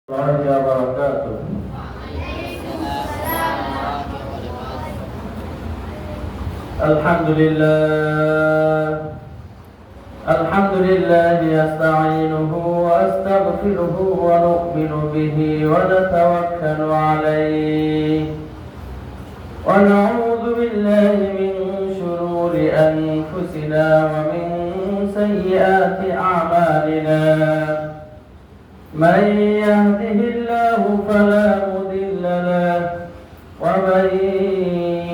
الله وبركاته. الحمد لله أستعينه وأستغفره ونؤمن به ونتوكل عليه ونعوذ بالله من شرور أنفسنا ومن سيئات أعمالنا. من يهده الله فلا مضل له ومن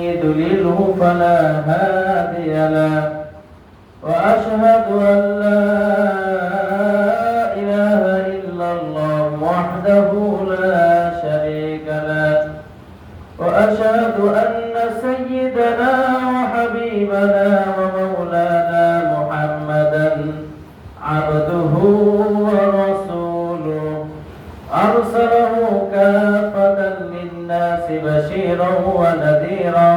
يضلله فلا هادي له. وأشهد أن لا إله إلا الله وحده لا شريك له. وأشهد أن سيدنا وحبيبنا ومولانا محمدا عبده ورسوله أرسله كافة للناس بشيرا ونذيرا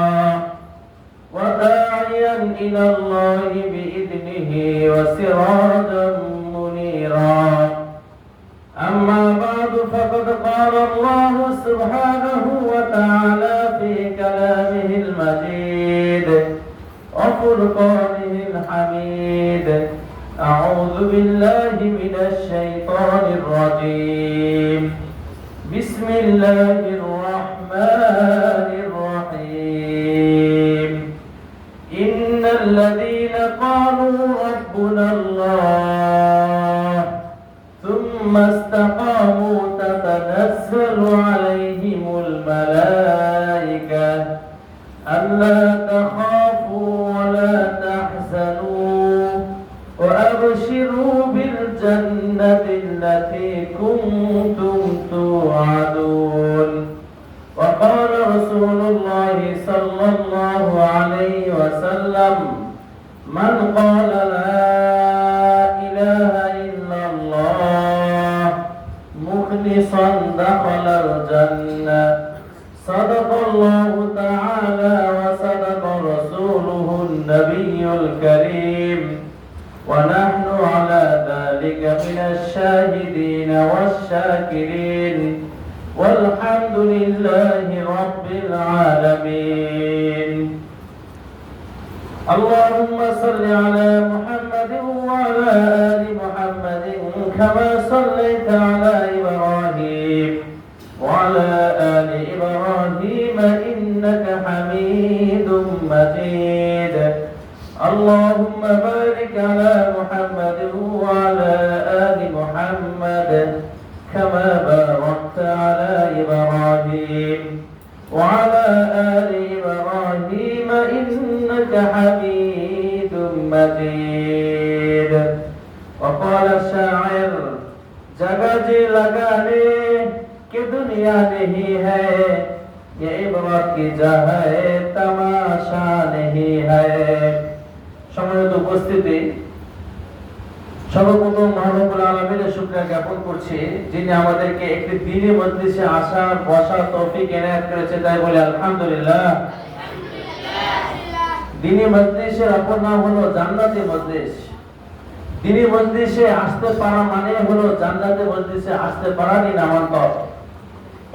وداعيا إلى الله بإذنه وسراجا منيرا. أما بعد فقد قال الله سبحانه وتعالى في كلامه المجيد وفرقانه الحميد: أعوذ بالله من الشيطان الرجيم. بسم الله الرحمن الرحيم. إن الذين قالوا ربنا الله ثم استقاموا تتنزل عليهم الملائكة ألا تخافوا ولا تحزنوا وأبشروا بالجنة التي كنتم توعدون. وقال رسول الله صلى الله عليه وسلم: من قال لا إله إلا الله مخلصا دخل الجنة. صدق الله تعالى وصدق رسوله النبي الكريم، ونحن على ذلك من الشاهدين والشاكرين، والحمد لله رب العالمين. اللهم صل على محمد وعلى آل محمد كما صليت على إبراهيم وعلى آل إبراهيم إنك حميد مجيد. اللهم بارك على محمد وعلى آل محمد كما باركت على إبراهيم وعلى آل إبراهيم إنك حميد مجيد. وقال الشاعر: जगह जी लगाने कि दुनिया नहीं है, ये इबरत की जगह है, तमाशा नहीं है। সম্মানিত উপস্থিতি, সর্বপ্রথম মহানবুল আলামিনের শুকরিয়া জ্ঞাপন করছি, যিনি আমাদেরকে একটি দ্বীনি মজলিসে আসার বসার তৌফিক এনায়েত করেছে, তাই বলি আলহামদুলিল্লাহ। দ্বীনি মজলিসের অপর নাম হলো জান্নাতি মজলিস। দ্বীনি মজলিসে আসতে পারা মানে হলো জান্নাতি মজলিসে আসতে পারারই নামান্তর।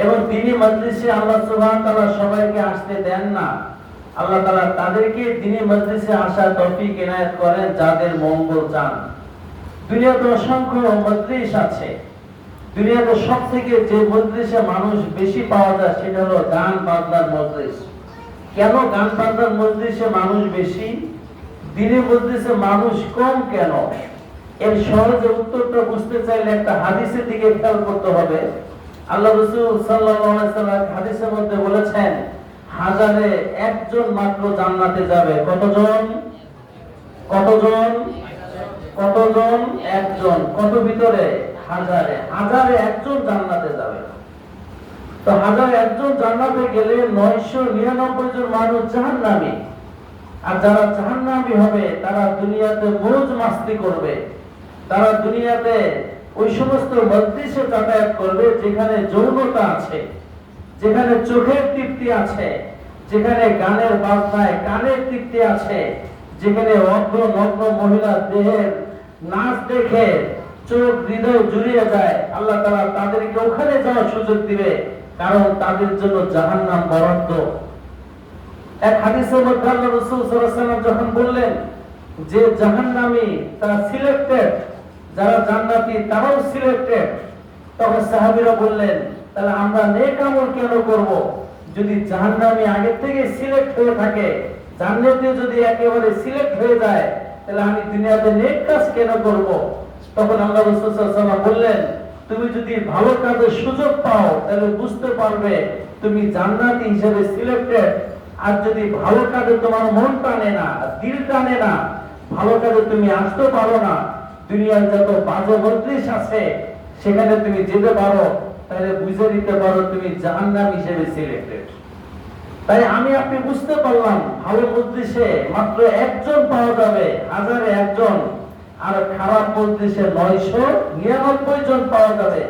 এবং দ্বীনি মজলিসে আল্লাহ সুবহানাহু ওয়া তাআলা সবাইকে আসতে দেন না। আল্লাহ তাআলা তাদেরকে দ্বীনি মজলিসে আসার তৌফিক এনায়েত করেন যাদের মঙ্গল চান। দুনিয়াতে অসংখ্য মজলিস আছে। দুনিয়াতে সবথেকে যে মজলিসে মানুষ বেশি পাওয়া যায় সেটা হলো গান বাজনার মজলিস। কেন গান বাজনার মজলিসে মানুষ বেশি, দ্বীনি মজলিসে মানুষ কম কেন? এর সহজে উত্তরটা বুঝতে চাইলে একটা হাদিসের দিকে খেয়াল করতে হবে। আল্লাহ রাসূল সাল্লাল্লাহু আলাইহি ওয়াসাল্লাম হাদিসের মধ্যে বলেছেন, হাজারে একজন মাত্র জান্নাতে যাবে। কতজন? কতজন? কতজন? একজন। কত ভিতরে? হাজারে। হাজারে একজন জান্নাতে যাবে। তো হাজারে একজন জান্নাতে গেলে 999 জন মানুষ জাহান্নামী। আর যারা জাহান্নামী হবে তারা দুনিয়াতে মৌজ মাস্তি করবে। তারা দুনিয়াতে ওই সমস্ত মজলিসে যাতায়াত করবে যেখানে যৌনতা আছে, যেখানে চোখের তৃপ্তি আছে, যেখানে গানের বাজনায় কানের তৃপ্তি আছে, যেখানে অর্ধ নগ্ন মহিলা দেহের নাচ দেখে চোখ হৃদয় জুড়িয়ে যায়, আল্লাহ তাআলা তাদেরকে ওখানে যাওয়ার সুযোগ দিবে, কারণ তাদের জন্য জাহান্নাম বরাদ্দ। এক হাদিসের মধ্যে আল্লাহ রাসূল সাল্লাল্লাহু আলাইহি ওয়াসাল্লাম যখন বললেন যে জাহান্নামী তারা সিলেক্টেড, যারা জান্নাতি তারাও সিলেক্টেড, তখন সাহাবীরা বললেন তাহলে আমরা নেক আমল কেন করব? যদি জাহান্নামী আগে থেকে সিলেক্ট হয়ে থাকে, জান্নাতে যদি একেবারে সিলেক্ট হয়ে যায়, তাহলে আমি দুনিয়াতে নেক কাজ কেন করব? তখন আল্লাহ রাসূল সাল্লাল্লাহু আলাইহি ওয়াসাল্লাম বললেন, তুমি যদি ভালো কাজের সুযোগ পাও তাহলে বুঝতে পারবে তুমি জান্নাতি হিসেবে সিলেক্টেড। আর যদি ভালো কাজে তোমার মন টানে না, দিল টানে না, ভালো কাজে তুমি আসতে পারো না, দুনিয়ার যত বাজে মজলিস আছে সেখানে তুমি যেতে পারো, তাহলে বুঝে নিতে পারো তুমি জাহান্নাম হিসেবে সিলেক্টেড। তাই আমি আপনি বুঝতে পারলাম ভালো মজলিসে মাত্র একজন পাওয়া যাবে, হাজারে একজন, আর খারাপ মজলিসে 999 জন পাওয়া যাবে।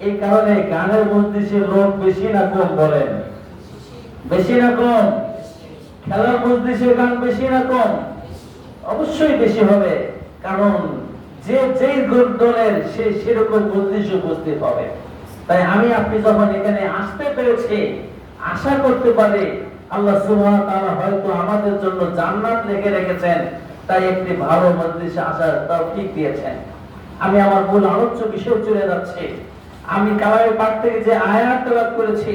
এই কারণে গানের মজলিসে লোক বেশি না কম বলেন? বেশি না কম? খেলার মজলিসে গান বেশি না কম? অবশ্যই বেশি হবে, কারণ যে যেই দলের সে সেরকম মজলিসে উপস্থিত হবে। তাই আমি আপনি যখন এখানে আসতে পেরেছি, আশা করতে পারি আল্লাহ সুবহানাহু ওয়া তাআলা হয়তো আমাদের জন্য জান্নাত লিখে রেখেছেন, তাই একটি ভালো মজলিসে আসার তৌফিক দিয়েছেন। আমি আমার মূল আলোচ্য বিষয় চলে যাচ্ছি। আমি কালামের পাঠ থেকে যে আয়াত তেলাওয়াত করেছি,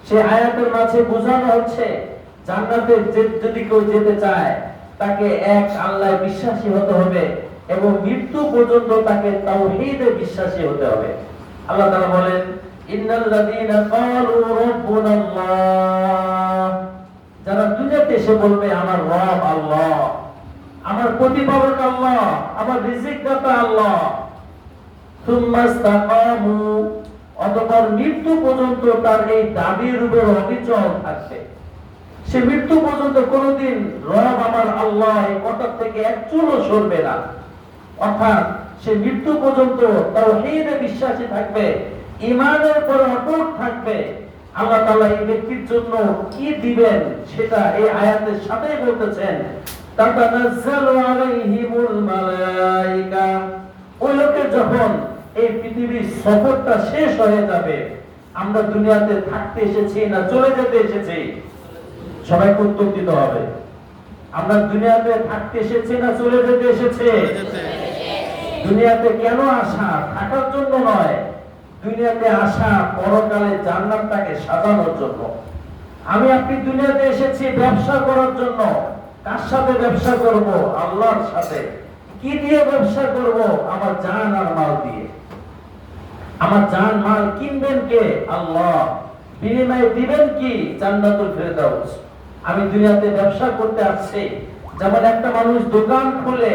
সেই আয়াতের মাঝে বোঝানো হচ্ছে জান্নাতে যদি কেউ যেতে চায় তাকে এক আল্লাহয় বিশ্বাসী হতে হবে এবং মৃত্যু পর্যন্ত তাকে তাওহীদে বিশ্বাসী হতে হবে। আল্লাহ তাআলা বলেন, ইন্নাল্লাযীনা ক্বালু রাব্বুনাল্লাহ, যারা দুনিয়াতে এসে বলবে আমার রব আল্লাহ, আমার প্রতিপালক আল্লাহ, আমার রিজিক দাতা আল্লাহ, সুম্মা ইসতাকামু, অতঃপর মৃত্যু পর্যন্ত তার এই দাবির উপর অবিচল থাকবে। সে মৃত্যু পর্যন্ত কোনোদিন রব আমার আল্লাহ এই কথা থেকে এক চুলও সরবে না, অর্থাৎ সে মৃত্যু পর্যন্ত তাওহীদে বিশ্বাসী থাকবে, ঈমানের উপরে অটুট থাকবে। আল্লাহ তাআলা এই ব্যক্তির জন্য কি দিবেন সেটা এই আয়াতের সাথেই বলতেছেন, তাতানাজ্জালু আলাইহিমুল মালায়েকা। ওই লোকের যখন এই পৃথিবীর সফরটা শেষ হয়ে যাবে, আমরা দুনিয়াতে থাকতে এসেছি না চলে যেতে এসেছি? সবাইকে উত্তর দিতে হবে। আমরা দুনিয়াতে থাকতে এসেছি না চলে যেতে এসেছি? দুনিয়াতে কেন আসা? থাকার জন্য নয়, দুনিয়াতে আসা পরকালে জান্নাতটাকে সাজানোর জন্য। আমি আপনি দুনিয়াতে এসেছি ব্যবসা করার জন্য। কার সাথে ব্যবসা করব? আল্লাহর সাথে। কি দিয়ে ব্যবসা করব? আমার জান আর মাল দিয়ে। আমার জান মাল কিনবেন কে? আল্লাহ। বিনিময়ে দিবেন কি? জান্নাতুল ফেরদাউস। আমি দুনিয়াতে ব্যবসা করতে আসছি। যেমন একটা মানুষ দোকান খুলে,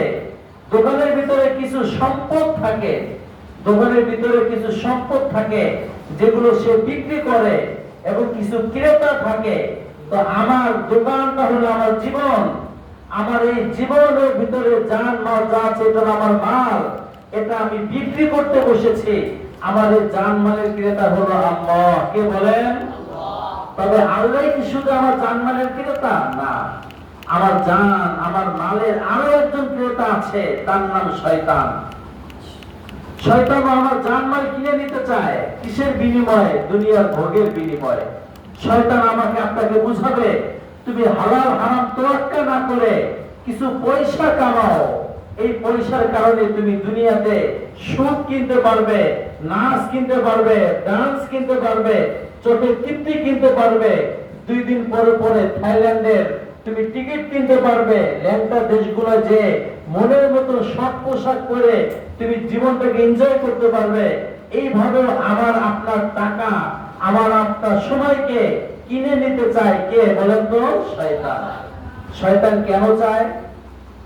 দোকানের ভিতরে কিছু সম্পদ থাকে, দোকানের ভিতরে কিছু সম্পদ থাকে যেগুলো সে বিক্রি করে, এবং কিছু ক্রেতা থাকে। তো আমার দোকানটা হলো আমার জীবন। আমার এই জীবনের ভিতরে জান মাল যা আছে এটা আমার মাল, এটা আমি বিক্রি করতে বসেছি। আমার এই জান মালের ক্রেতা হলো আল্লাহ। কে বলেন? তবে আল্লাহ কি শুধু আমার জান মালের ক্রেতা? না, আমার জান আমার মালের আরো একজন ক্রেতা আছে, তার নাম শয়তান। শয়তান আমার জান মাল কিনে নিতে চায়। কিসের বিনিময়ে? দুনিয়ার ভোগের বিনিময়ে। শয়তান আমাকে আপনাকে বুঝাবে তুমি হালাল হারাম তোয়াক্কা না করে কিছু পয়সা কামাও। এই পয়সার কারণে তুমি দুনিয়াতে সুখ কিনতে পারবে, নাচ কিনতে পারবে, ডান্স কিনতে পারবে, চোখের তৃপ্তি কিনতে পারবে। 2 দিন পরে পরে থাইল্যান্ডের তুমি টিকিট কিনতে পারবে। ল্যাংটা দেশগুলো যে মনের মতো সব পোশাক পরে তুমি জীবনটাকে এনজয় করতে পারবে। এইভাবে আমার আপনার টাকা, আমার আপনার সময়কে কিনে নিতে চায় কে বলেন তো? শয়তান। শয়তান কেন চায়?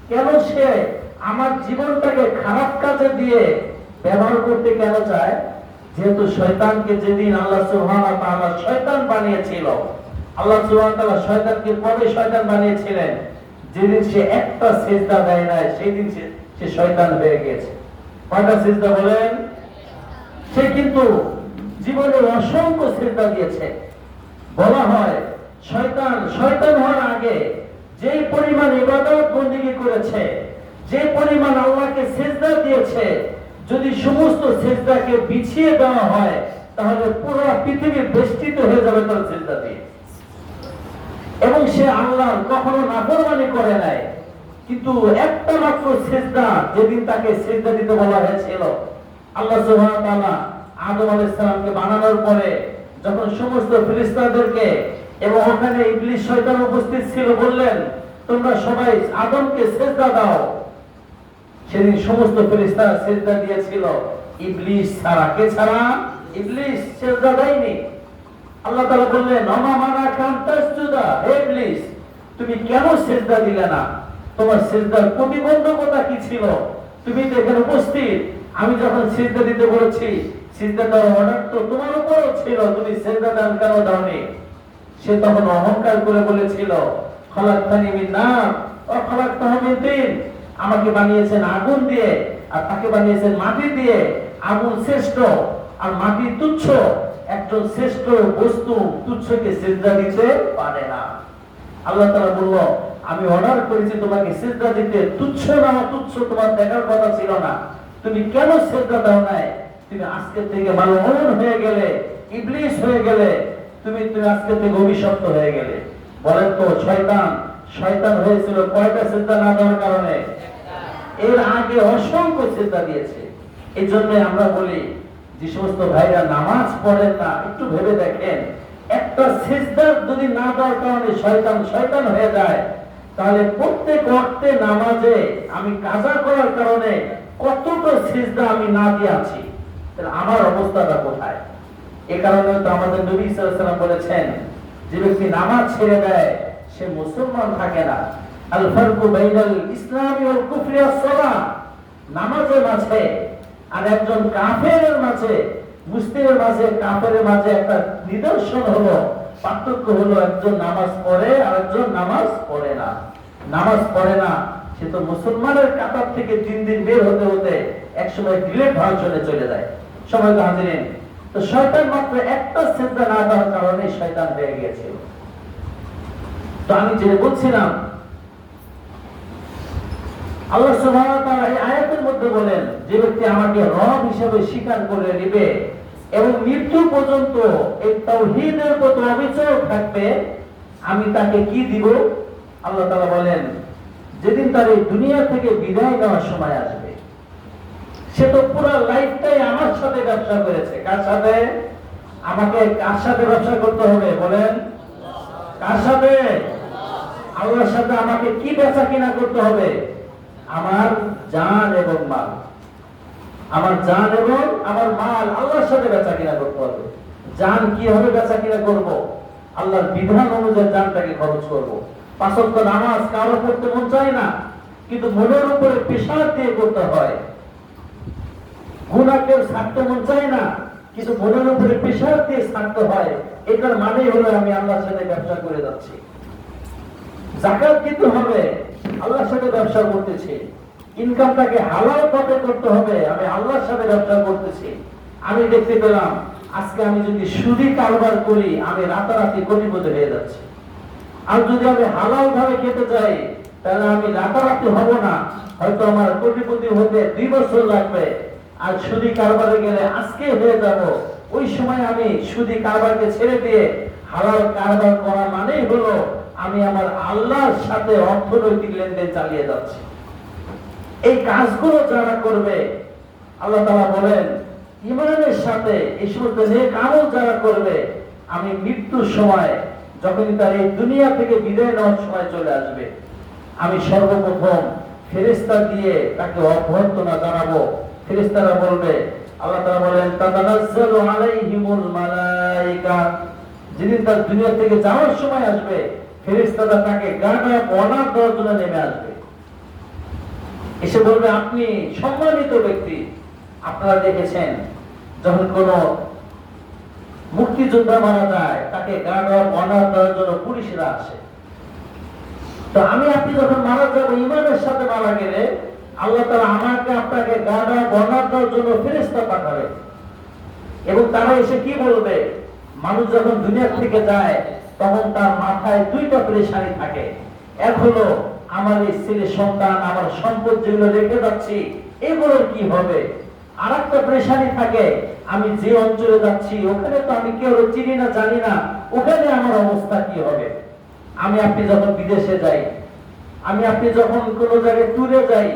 কেন সে আমার জীবনটাকে খারাপ কাজে দিয়ে ব্যবহার করতে কেন চায়? যেহেতু শয়তানকে যেদিন আল্লাহ সুবহানাহু ওয়া তাআলা শয়তান বানিয়েছিল, আল্লাহ সুবহানাহু ওয়া তাআলা শয়তানকে কবে শয়তান বানিয়েছিলেন? যেদিন সে একটা সিজদা দেয় না, সেই দিন সে শয়তান হয়ে গেছে। কয়টা সিজদা বলেন? সে কিন্তু জীবনে অসংখ্য সিজদা দিয়েছে। বলা হয় শয়তান হওয়ার আগে যে পরিমাণ ইবাদত বন্দেগী করেছে, যে পরিমাণ আল্লাহকে সিজদা দিয়েছে, যদি সমস্ত সিজদাকে বিছিয়ে দেওয়া হয় তাহলে পুরো পৃথিবী বেষ্টিত হয়ে যাবে তার সিজদা দিয়ে। এবং সে আল্লাহর কখনো নাফরমানি করে নাই, কিন্তু একটা মাত্র সিজদা যেদিন তাকে সিজদা দিতে বলা হয়েছিল, আল্লাহ সুবহানাহু ওয়া তাআলা আদম আলাইহিস সালামকে বানানোর পরে যখন সমস্ত ফেরেশতাদেরকে এবং ওখানে ইবলিস শয়তান উপস্থিত ছিল বললেন তোমরা সবাই আদমকে সিজদা দাও, সেদিন সমস্ত ফেরেশতারা সিজদা দিয়েছিল, ইবলিস ছাড়া। কে ছাড়া? ইবলিস সিজদা দেয়নি। আল্লাহ তাআলা বললেন আমা মানাকা তাসজুদা, হে ইবলিস তুমি কেন সিজদা দিলে না? তোমার সিজদার প্রতিবন্ধকতা কি ছিল? তুমি তো এখানে উপস্থিত, আমি যখন সিজদা দিতে বলেছি সিজদা দেওয়ার অর্ডার তো তোমার উপরও ছিল, তুমি সিজদা দান কেন দাওনি? সে তখন অহংকার করে বলেছিল খলাকতানি মিন নার ওয়া খলাকতাহু মিন তিন, আমাকে বানিয়েছেন আগুন দিয়ে আর তাকে বানিয়েছেন মাটি দিয়ে। আগুন শ্রেষ্ঠ আর মাটি তুচ্ছ, একজন শ্রেষ্ঠ বস্তু তুচ্ছকে সিজদা দিতে পারে না। আল্লাহ তাআলা বলল আমি অর্ডার করেছি তোমাকে সিজদা দিতে, তুচ্ছ না তুচ্ছ তোমার দেখার কথা ছিল না, তুমি কেন সিজদা দাও নাই? তুমি আজকে থেকে মালউন হয়ে গেলে, ইবলিস হয়ে গেলে, তুমি আজকে থেকে অভিশপ্ত হয়ে গেলে। বলেন তো শয়তান হয়েছিল কয়টা সিজদা না দেওয়ার কারণে? এর আগে অসংখ্য সিজদা দিয়েছে। এই জন্য আমরা বলি যে সমস্ত ভাইরা নামাজ পড়েন না একটু ভেবে দেখেন, একটা সিজদা যদি না দেওয়ার কারণে শয়তান হয়ে যায়, তাহলে প্রত্যেক ওয়াক্তে নামাজে আমি কাজা করার কারণে কতটা সিজদা আমি না দিয়েছি, তাহলে আমার অবস্থাটা কোথায়? এই কারণে তো আমাদের নবী সাল্লাল্লাহু আলাইহি ওয়াসাল্লাম বলেছেন যে ব্যক্তি নামাজ ছেড়ে দেয় সে মুসলমান থাকে না। আল ফারকু বাইনাল ইসলামি ওয়াল কুফরি আস-সালাহ, নামাজের মাঝে আর একজন কাফেরের মাঝে, মুসলিমের মাঝে কাফেরের মাঝে একটা নিদর্শন হলো, পার্থক্য হলো একজন নামাজ পড়ে আর একজন নামাজ পড়ে না। নামাজ পড়ে না সে তো মুসলমানের কাতার থেকে দিন দিন বের হতে হতে একসময় ডিলেট ভার্সনে চলে যায়। সবাই তো হাজিরিন, তো শয়তান মাত্র একটা সিজদা না দেওয়ার কারণে শয়তান হয়ে গিয়েছিল। তো আমি যেটা বলছিলাম, আল্লাহ সুবহানাহু ওয়া তাআলা এই আয়াতের মধ্যে বলেন যে ব্যক্তি আমাকে রব হিসেবে স্বীকার করে নেবে এবং মৃত্যু পর্যন্ত এই তাওহীদের প্রতি অবিচল থাকবে, আমি তাকে কি দিব? আল্লাহ তাআলা বলেন যেদিন তার এই দুনিয়া থেকে বিদায় নেওয়ার সময় আসবে, সে তো পুরো লাইফটাই আমার সাথে ব্যবসা করেছে। কার সাথে? আমাকে কার সাথে ব্যবসা করতে হবে বলেন? কার সাথে? আল্লাহর সাথে আমাকে কি বেচা কিনা করতে হবে? আমার জান এবং মাল, আমার জান এবং আমার মাল আল্লাহর সাথে বেচা কিনা করতে হবে। জান কি হবে বেচা কিনা করব? আল্লাহর বিধান অনুযায়ী জানটাকে খরচ করব। পাঁচ ওয়াক্ত নামাজ কারো পড়তে মন চায় না, কিন্তু মনের উপরে প্রেসার দিয়ে করতে হয়। গুনাহ কেউ ছাড়তে মন চায় না, কিন্তু মনের উপরে প্রেসার দিয়ে ছাড়তে হয়। এটার মানে হলো আমি আল্লাহর সাথে ব্যবসা করে যাচ্ছি। যাকাত দিতে হবে, আল্লাহর সাথে ব্যবসা করতেছি। ইনকামটাকে হালাল পথে করতে হবে, আমি আল্লাহর সাথে ব্যবসা করতেছি। আমি দেখতে পেলাম আজকে আমি যদি সুদি কারবার করি আমি রাতারাতি কোটিপতি হয়ে যাচ্ছি। আর যদি আমি হালাল ভাবে খেতে চাই তাহলে আমি রাতারাতি হব না, হয়তো আমার কোটিপতি হতে 2 বছর লাগবে। আর সুদি কারবারে গেলে আজকে হয়ে যাব। ওই সময় আমি সুদি কারবারকে ছেড়ে দিয়ে হালাল কারবার করা মানেই হলো আমি আমার আল্লাহর সাথে অর্থনৈতিক লেনদেন চালিয়ে যাচ্ছি। এই কাজগুলো যারা করবে, আল্লাহ তাআলা বলেন ঈমানের সাথে এই সমস্ত নেক আমল যারা করবে, আমি মৃত্যুর সময় যখন তার এই দুনিয়া থেকে বিদায় নেওয়ার সময় চলে আসবে, আমি সর্বপ্রথম ফেরেশতা দিয়ে তাকে অভ্যর্থনা জানাবো। ফেরেশতারা বলবে, আল্লাহ তাআলা বলেন তাতানাজ্জালু আলাইহিমুল মালায়েকা, যেদিন তার দুনিয়া থেকে যাওয়ার সময় আসবে ফেরেশতারা তাকে গাড়া বনার দেওয়ার জন্য নেমে আসবে। এসে বলবে আপনি সম্মানিত ব্যক্তি। আপনারা দেখেছেন যখন কোন মুক্তিযোদ্ধা মারা যায় তাকে গাড়া বনার দেওয়ার জন্য পুলিশরা আসে। তো আমি আপনি যখন মারা যাবো ঈমানের সাথে মারা গেলে আল্লাহ তাআলা আমাকে আপনাকে গাড়া বনার দেওয়ার জন্য ফেরেশতা পাঠাবে। এবং তারা এসে কি বলবে? মানুষ যখন দুনিয়া থেকে যায় তখন তার মাথায় 2টা পেরেশানি থাকে। এক হলো আমার এই ছেলে সন্তান, আমার সম্পদ যেগুলো রেখে যাচ্ছি এগুলোর কি হবে। আরেকটা পেরেশানি থাকে, আমি যে অঞ্চলে যাচ্ছি ওখানে তো আমি কেউ চিনি না, জানি না, ওখানে আমার অবস্থা কি হবে। আমি আপনি যখন বিদেশে যাই, আমি আপনি যখন কোনো জায়গায় ট্যুরে যাই,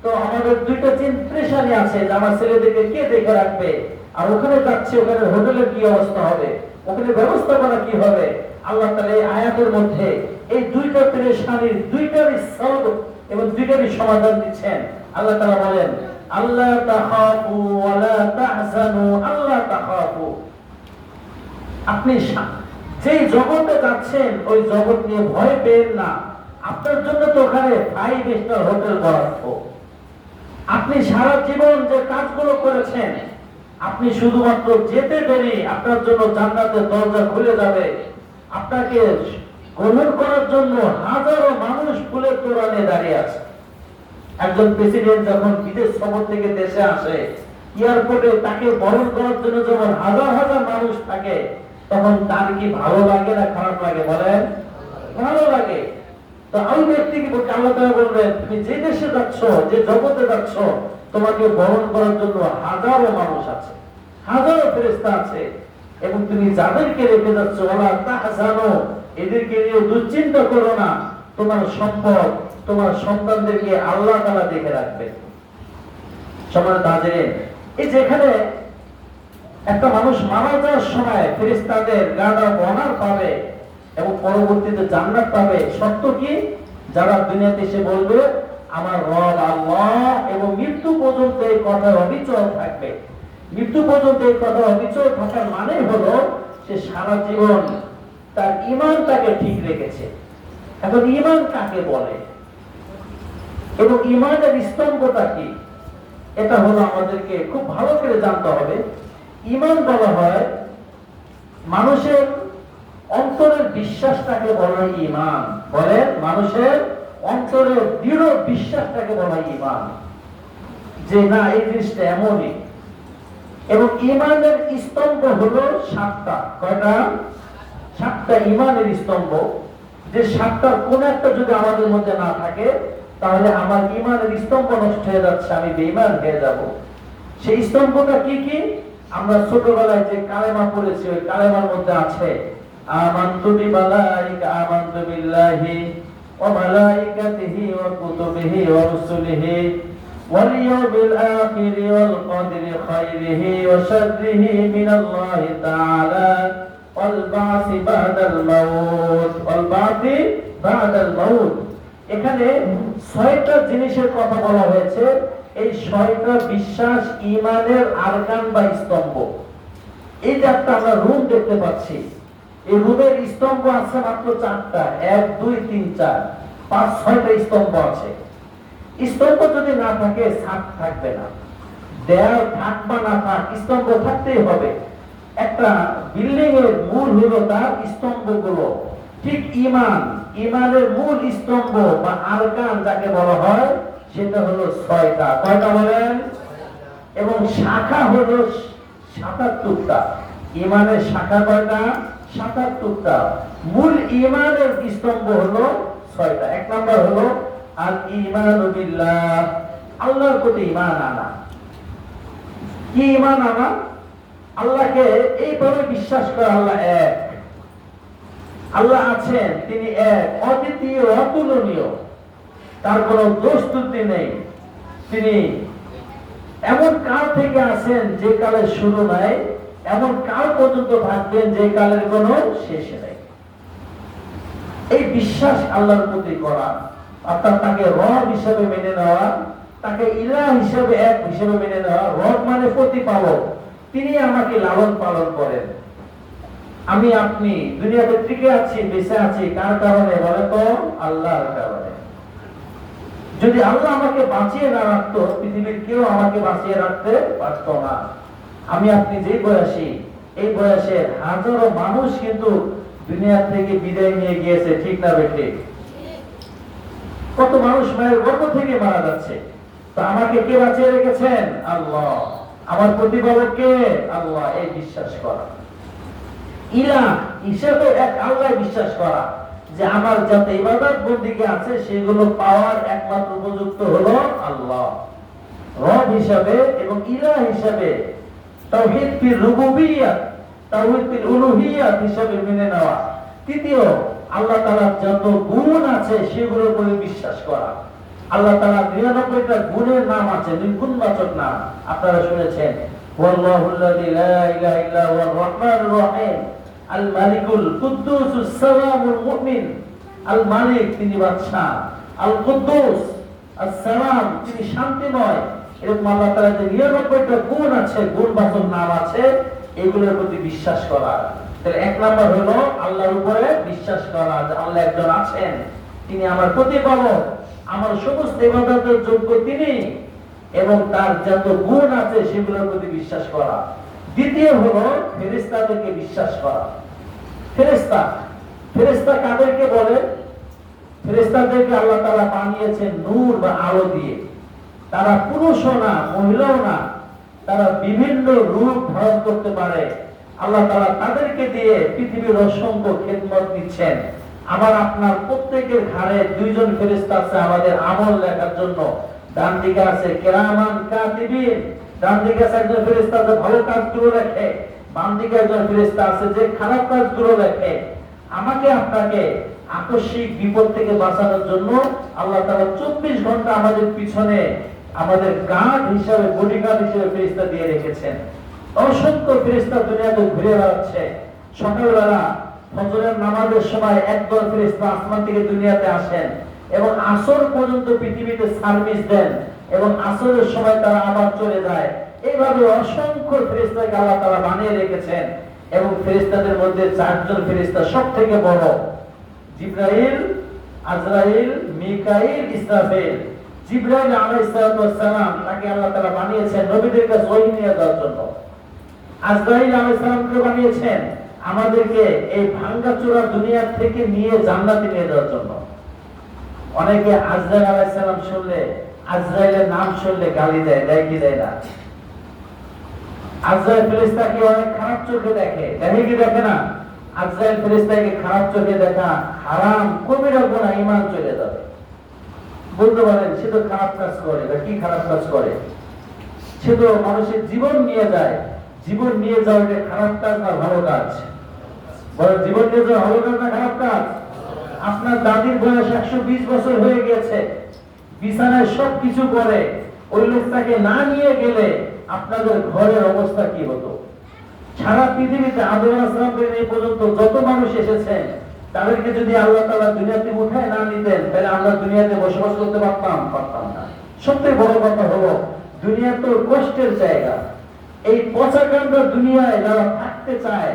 তো আমাদের দুইটা পেরেশানি আছে যে আমার ছেলেদেরকে কে দেখে রাখবে, আর ওখানে যাচ্ছে ওখানে হোটেলের কি অবস্থা হবে, ওখানে ব্যবস্থাপনা কি হবে। আল্লাহ তাআলা এই আয়াতের মধ্যে এই দুইটা পেরেশানির দুইটারই সলভ এবং দুইটারই সমাধান দিচ্ছেন। আল্লাহ তাআলা বলেন, আল্লাহ তাখাফু ওয়ালা তাহজানু, আল্লাহ তাখাফু, আপনি যেই জগতে যাচ্ছেন ওই জগৎ নিয়ে ভয় পেন না। আপনার জন্য তো ওখানে 5 স্টার হোটেল বরাদ্দ। আপনি সারা জীবন যে কাজগুলো করেছেন, আপনি শুধুমাত্র যেতে দেরি আপনার জন্য জান্নাতের দরজা খুলে যাবে। আপনাকে গ্রহণ করার জন্য হাজারো মানুষ ফুলের তোরণে দাঁড়িয়ে আছে। একজন প্রেসিডেন্ট যখন বিদেশ সফর থেকে দেশে আসে, এয়ারপোর্টে তাকে বরণ করার জন্য যখন হাজার হাজার মানুষ থাকে, তখন তার কি ভালো লাগে না খারাপ লাগে বলেন? ভালো লাগে। তো ওই ব্যক্তিকে বলতে আল্লাহ তাআলা বলবেন, তুমি যে দেশে যাচ্ছ, যে জগতে যাচ্ছ, তোমাকে বরণ করার জন্য হাজারো মানুষ আছে, হাজারো ফেরেশতা আছে, এবং তুমি যাদেরকে রেখে যাচ্ছ ওলা তাহজানু, এদেরকে নিয়ে দুশ্চিন্তা করো না। তোমার সম্পদ, তোমার সন্তানদেরকে আল্লাহ তাআলা দেখে রাখবে। সম্মানিত হাজিরিন, এই যেখানে একটা মানুষ মারা যাওয়ার সময় ফেরেশতাদের গার্ড অফ অনার পাবে এবং পরবর্তীতে জান্নাত পাবে, সত্য কি? যারা দুনিয়াতে এসে বলবে আমার রব আল্লাহ, এবং মৃত্যু পর্যন্ত এই কথা অবিচল থাকবে। মৃত্যু পর্যন্ত এই কথা অবিচল থাকার মানে হলো সে সারা জীবন তার ঈমানটাকে ঠিক রেখেছে। এখন ঈমান কাকে বলে এবং ঈমানের স্তম্ভটা কি, এটা হলো আমাদেরকে খুব ভালো করে জানতে হবে। ঈমান বলা হয় মানুষের অন্তরের বিশ্বাসটাকে বলা হয় ঈমান। বলেন, মানুষের অন্তরের দৃঢ় বিশ্বাসটাকে বলা হয় ঈমান, যে না এই জিনিসটা এমনই। এবং ঈমানের স্তম্ভ হলো 7টা। কয়টা? 7টা ঈমানের স্তম্ভ। যে 7টার কোন একটা যদি আমাদের মধ্যে না থাকে, তাহলে আমার ঈমানের স্তম্ভ নষ্ট হয়ে যাচ্ছে, আমি বেঈমান হয়ে যাব। সেই স্তম্ভটা কি কি? আমরা ছোটবেলায় যে কালেমা পড়েছি, ওই কালেমার মধ্যে আছে আমানতু বিমালাইকা, আমানতু বিল্লাহি ওয়া মালাইকাতিহি ওয়া কুতুবিহি ওয়া রুসুলিহি ওয়াল ইয়াউমিল আখিরি ওয়াল কদরি খাইরিহি ওয়া শাররিহি মিনাল্লাহি তাআলা ওয়াল বাসি বাদাল মাউত, ওয়াল বাসি বাদাল মাউত। এখানে 6টা জিনিসের কথা বলা হয়েছে। এই 6টা বিশ্বাস ঈমানের আরকান বা স্তম্ভ। এই যে একটা আমরা রুম দেখতে পাচ্ছি, এই রুমের স্তম্ভ আছে মাত্র 4টা। 1 2 3 4 5 6টা স্তম্ভ আছে। স্তম্ভ যদি না থাকে ছাদ থাকবে না, দেয়াল থাক বা না থাক, স্তম্ভ থাকতেই হবে। একটা বিল্ডিং এর মূল হলো তার স্তম্ভগুলো। ঠিক ঈমান, ঈমানের মূল স্তম্ভ বা আরকান যাকে বলা হয়, সেটা হলো 6টা। কয়টা বলেন? এবং শাখা হলো 77টা। ঈমানের শাখা কয়টা? 77টা। মূল ঈমানের স্তম্ভ হলো 6টা। 1 নাম্বার হলো আল ঈমানু বিল্লাহ, আল্লাহর প্রতি ঈমান আনা। কি ঈমান আনা? আল্লাহকে এইভাবে বিশ্বাস করা, আল্লাহ এক, আল্লাহ আছেন, তিনি এক, অদ্বিতীয়, অতুলনীয়, তার কোনো দোষ ত্রুটি নেই। তিনি এমন কাল থেকে আছেন যে কালের শুরু নাই, এমন কাল পর্যন্ত থাকবেন যে কালের কোনো শেষ নেই। এই বিশ্বাস আল্লাহর প্রতি করা, অর্থাৎ তাকে রব হিসেবে মেনে নেওয়া, তাকে ইলাহ হিসেবে, এক হিসেবে মেনে নেওয়া। রব মানে প্রতিপালক, তিনি আমাকে লালন পালন করেন। আমি আপনি দুনিয়াতে টিকে আছি, বেঁচে আছি কার কারণে? বলে তো আল্লাহর কারণে। যদি আল্লাহ আমাকে বাঁচিয়ে না রাখতো, পৃথিবীর কেউ আমাকে বাঁচিয়ে রাখতে পারতো না। আমি আপনি যে বয়সী, এই বয়সে হাজারো মানুষ কিন্তু দুনিয়া থেকে বিদায় নিয়ে গিয়েছে, ঠিক না বেঠিক? কত মানুষ মায়ের গর্ভ থেকে মারা যাচ্ছে। তো আমাকে কে বাঁচিয়ে রেখেছেন? আল্লাহ। আমার প্রতিপালক কে? আল্লাহ। এই বিশ্বাস করা, ইলাহ হিসেবে এক আল্লাহ বিশ্বাস করা, যে আমার যত ইবাদত বন্দেগী আছে সেগুলো পাওয়ার একমাত্র উপযুক্ত হলো আল্লাহ। রব হিসাবে এবং ইলাহ হিসাবে, তাওহীদ ফির রুবুবিয়্যাত, তাওহীদ ফির উলুহিয়্যাত হিসাবে মেনে নেওয়া। তৃতীয়, আল্লাহ তাআলার যত গুণ আছে সেগুলোর উপরে বিশ্বাস করা। আল্লাহ তাআলার 99টা গুণের নাম আছে, গুণবাচক নাম আপনারা শুনেছেন। ওয়াল্লাহুল্লাযী লা ইলাহা ইল্লা হুয়ার রহমানুর রহিম, আল মালিকুল কুদ্দুসুস সালামুল মুমিন। আল মালিক তিনি বাদশা, আল কুদ্দুস আসসালাম তিনি শান্তিময়। এরকম আল্লাহ তাআলার যে 99টা গুণ আছে, গুণবাচক নাম আছে, এগুলোর প্রতি বিশ্বাস করা। তাহলে এক নাম্বার হলো আল্লাহর উপরে বিশ্বাস করা যে আল্লাহ একজন আছেন, তিনি আমার প্রতিপালক, আমার সমস্ত ইবাদতের যোগ্য তিনি, এবং তার যত গুণ আছে সেগুলোর প্রতি বিশ্বাস করা। দ্বিতীয় হলো ফেরেশতাদেরকে বিশ্বাস করা। ফেরেশতা, ফেরেশতা কাদেরকে বলে? ফেরেশতাদেরকে আল্লাহ তাআলা বানিয়েছেন নূর বা আলো দিয়ে। তারা পুরুষও না, মহিলাও না, তারা বিভিন্ন রূপ ধারণ করতে পারে। আল্লাহ তাআলা তাদেরকে দিয়ে পৃথিবীর অসংখ্য খেদমত দিচ্ছেন। আমার আপনার প্রত্যেকের ঘাড়ে দুইজন ফেরেশতা আছে আমাদের আমল লেখার জন্য। ডান দিকে আছে কিরামান কাতিবিন, ডান দিকে আছে একজন ফেরেশতা যে ভালো কাজগুলো লেখে, বাম দিকে একজন ফেরেশতা আছে যে খারাপ কাজগুলো লেখে। আমাকে আপনাকে আকস্মিক বিপদ থেকে বাঁচানোর জন্য আল্লাহ তাআলা 24 ঘন্টা আমাদের পিছনে আমাদের গার্ড হিসেবে, বডিগার্ড হিসেবে ফেরেশতা দিয়ে রেখেছেন। অসংখ্য ফেরেশতা দুনিয়াতে ঘুরে বেড়াচ্ছে। সকালবেলা ফজরের নামাজের সময় একদল ফেরেশতা আসমান থেকে দুনিয়াতে আসেন এবং আসর পর্যন্ত পৃথিবীতে সার্ভিস দেন, এবং আসরের সময় তারা আবার চলে যায়। এইভাবে অসংখ্য ফেরেশতাকে আল্লাহ তাআলা বানিয়ে রেখেছেন। এবং ফেরেশতাদের মধ্যে 4 জন ফেরেশতা সবথেকে বড়, জিবরাইল, আজরাইল, মিকাইল, ইসরাফিল। জিবরাইল আলাইহিস সালাম তাকে আল্লাহ তাআলা বানিয়েছেন নবীদের কাছে ওহী নিয়ে যাওয়ার জন্য। আজরাইল আলাইহিস সালামকে বানিয়েছেন আমাদেরকে এই ভাঙাচোরা দুনিয়া থেকে নিয়ে জান্নাতে নিয়ে যাওয়ার জন্য। অনেকে আজরাইল আলাইহিস সালাম শুনলে, আজরাইলের নাম শুনলে গালি দেয়, দেয় কি দেয় না? আজরাইল ফেরেশতাকে অনেক খারাপ চোখে দেখে, দেখে কি দেখে না? আজরাইল ফেরেশতাকে খারাপ চোখে দেখা হারাম, কবিরা গুনাহ, ঈমান চলে যাবে। বলতে পারেন সে তো খারাপ কাজ করে, বা কি খারাপ কাজ করে? সে তো মানুষের জীবন নিয়ে যায়। জীবন নিয়ে যাওয়া এটা খারাপ কাজ না ভালো কাজ? বলেন, জীবন নিয়ে যাওয়া ভালো কাজ না খারাপ কাজ? আপনার দাদির বয়স 120 বছর হয়ে গেছে, বিছানায় সবকিছু করে, ওই লোকটাকে না নিয়ে গেলে আপনাদের ঘরের অবস্থা কি হতো? সারা পৃথিবীতে আদম আলাইহিস সালাম থেকে এই পর্যন্ত যত মানুষ এসেছেন, তাদেরকে যদি আল্লাহ তাআলা দুনিয়াতে উঠায় না নিতেন, তাহলে আমরা দুনিয়াতে বসবাস করতে পারতাম না। সবচেয়ে বড় কথা হলো দুনিয়া তো কষ্টের জায়গা। এই পচাকাণ্ড দুনিয়ায় যারা থাকতে চায়,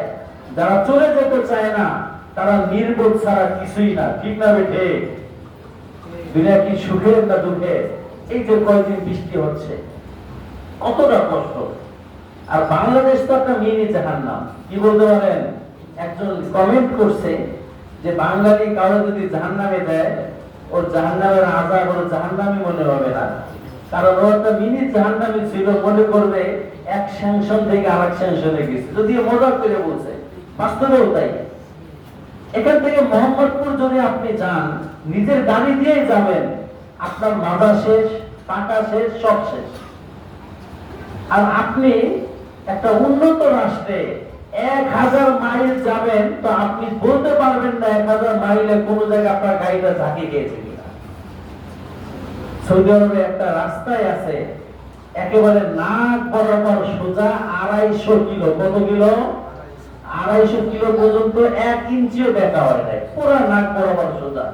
যারা চলে যেতে চায় না, তারা নির্বোধ ছাড়া কিছুই না। ঠিক না বেঠে? দুনিয়া কি সুখের না দুঃখের? এই যে কয়দিন বৃষ্টি হচ্ছে, কতটা কষ্ট। আর বাংলাদেশ তো একটা মিনি জাহান্নাম। কি বলতে পারেন? একজন কমেন্ট করছে যে বাঙালি কারো যদি জাহান্নামে দেয়, ওর জাহান্নামের আযাব ওর জাহান্নামই মনে হবে না। কারণ ও একটা মিনি জাহান্নামে ছিল, মনে করবে এক সেকশন থেকে আরেক সেকশনে গেছে। যদি মজা করে বলছে, বাস্তবেও তাই। এখান থেকে মোহাম্মদপুর যদি আপনি যান, নিজের গাড়ি দিয়েই যাবেন, আপনার মাথা শেষ, টাকা শেষ, সব শেষ। আর আপনি একটা উন্নত রাষ্ট্রে 1000 মাইল যাবেন, তো আপনি বলতে পারবেন না 1000 মাইলে কোন জায়গায় আপনার গাড়িটা ঝাঁকে গিয়েছে কিনা। সৌদি আরবে একটা রাস্তায় আছে একেবারে নাক বরাবর সোজা 250 কিলো। কত কিলো? 250 কিলো পর্যন্ত 1 ইঞ্চিও দেখা হয় না, পুরো নাক বরাবর সোজা।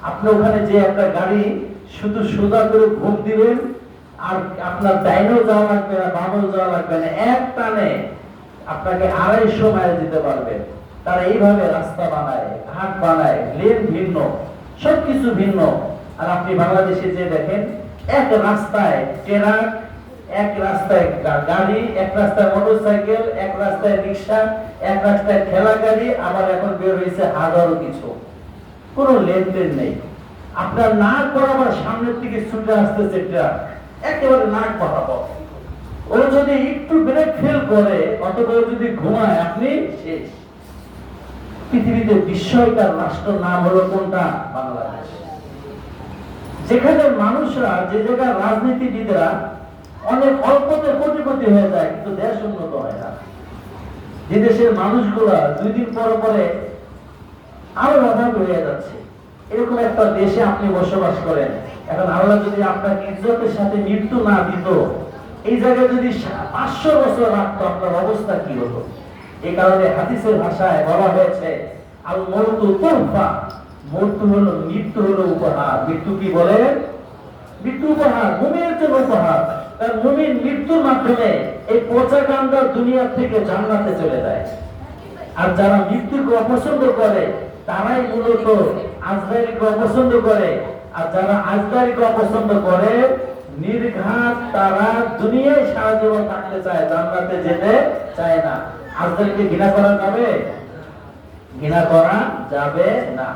আপনি ওখানে যে একটা গাড়ি শুধু সোজা করে ঘুম দিবেন, আর আপনার ডাইনও যাওয়া লাগবে না, বামও যাওয়া লাগবে না, এক টানে আপনাকে 250 মাইল দিতে পারবে। তারা এইভাবে রাস্তা বানায়, ঘাট বানায়, লেন ভিন্ন, সবকিছু ভিন্ন। আর আপনি বাংলাদেশে যে দেখেন, এক রাস্তায় ট্রাক, এক রাস্তায় গাড়ি, এক রাস্তায় মোটরসাইকেল, এক রাস্তায় রিক্সা, এক রাস্তায় ঠেলা গাড়ি, আবার এখন বের হয়েছে হাজারো কিছু। কোনো লেনদেন নেই। আপনার নাক বরাবর সামনের দিকে ছুটে আসতেছে ট্রাক, একেবারে নাক বরাবর। ও যদি একটু ব্রেক ফেল করে অথবা যদি ঘুমায়, আপনি শেষ। পৃথিবীতে বিস্ময়কর রাষ্ট্র নাম হলো কোনটা? বাংলাদেশ। যেখানে মানুষরা, যে জায়গায় রাজনীতিবিদরা অনেক অল্পতে কোটিপতি হয়ে যায়, কিন্তু দেশ উন্নত হয় না। যে দেশের মানুষগুলা 2 দিন পরে পরে আরো অভাব হয়ে যাচ্ছে, এরকম একটা দেশে আপনি বসবাস করেন। এখন আল্লাহ যদি আপনাকে ইজ্জতের সাথে মৃত্যু না দিত, এই জায়গায় যদি 500 বছর রাখতো, আপনার অবস্থা কি হতো? এই কারণে হাদিসের ভাষায় বলা হয়েছে আল মউতু তুহফা, মৃত্যু হলো উপহার। মৃত্যু কি বলে? মৃত্যু উপহার, মুমিনের জন্য উপহার। তার মুমিন মৃত্যুর মাধ্যমে এই পচা কান্দার দুনিয়া থেকে জান্নাতে চলে যায়। আর যারা মৃত্যুকে অপছন্দ করে তারাই মূলত আজরাইলকে অপছন্দ করে। আর যারা আজরাইলকে অপছন্দ করে, নির্ঘাত তারা দুনিয়ায় সারা জীবন থাকতে চায়, জান্নাতে যেতে চায় না। আজরাইলকে ঘৃণা করা যাবে? ঘৃণা করা যাবে না।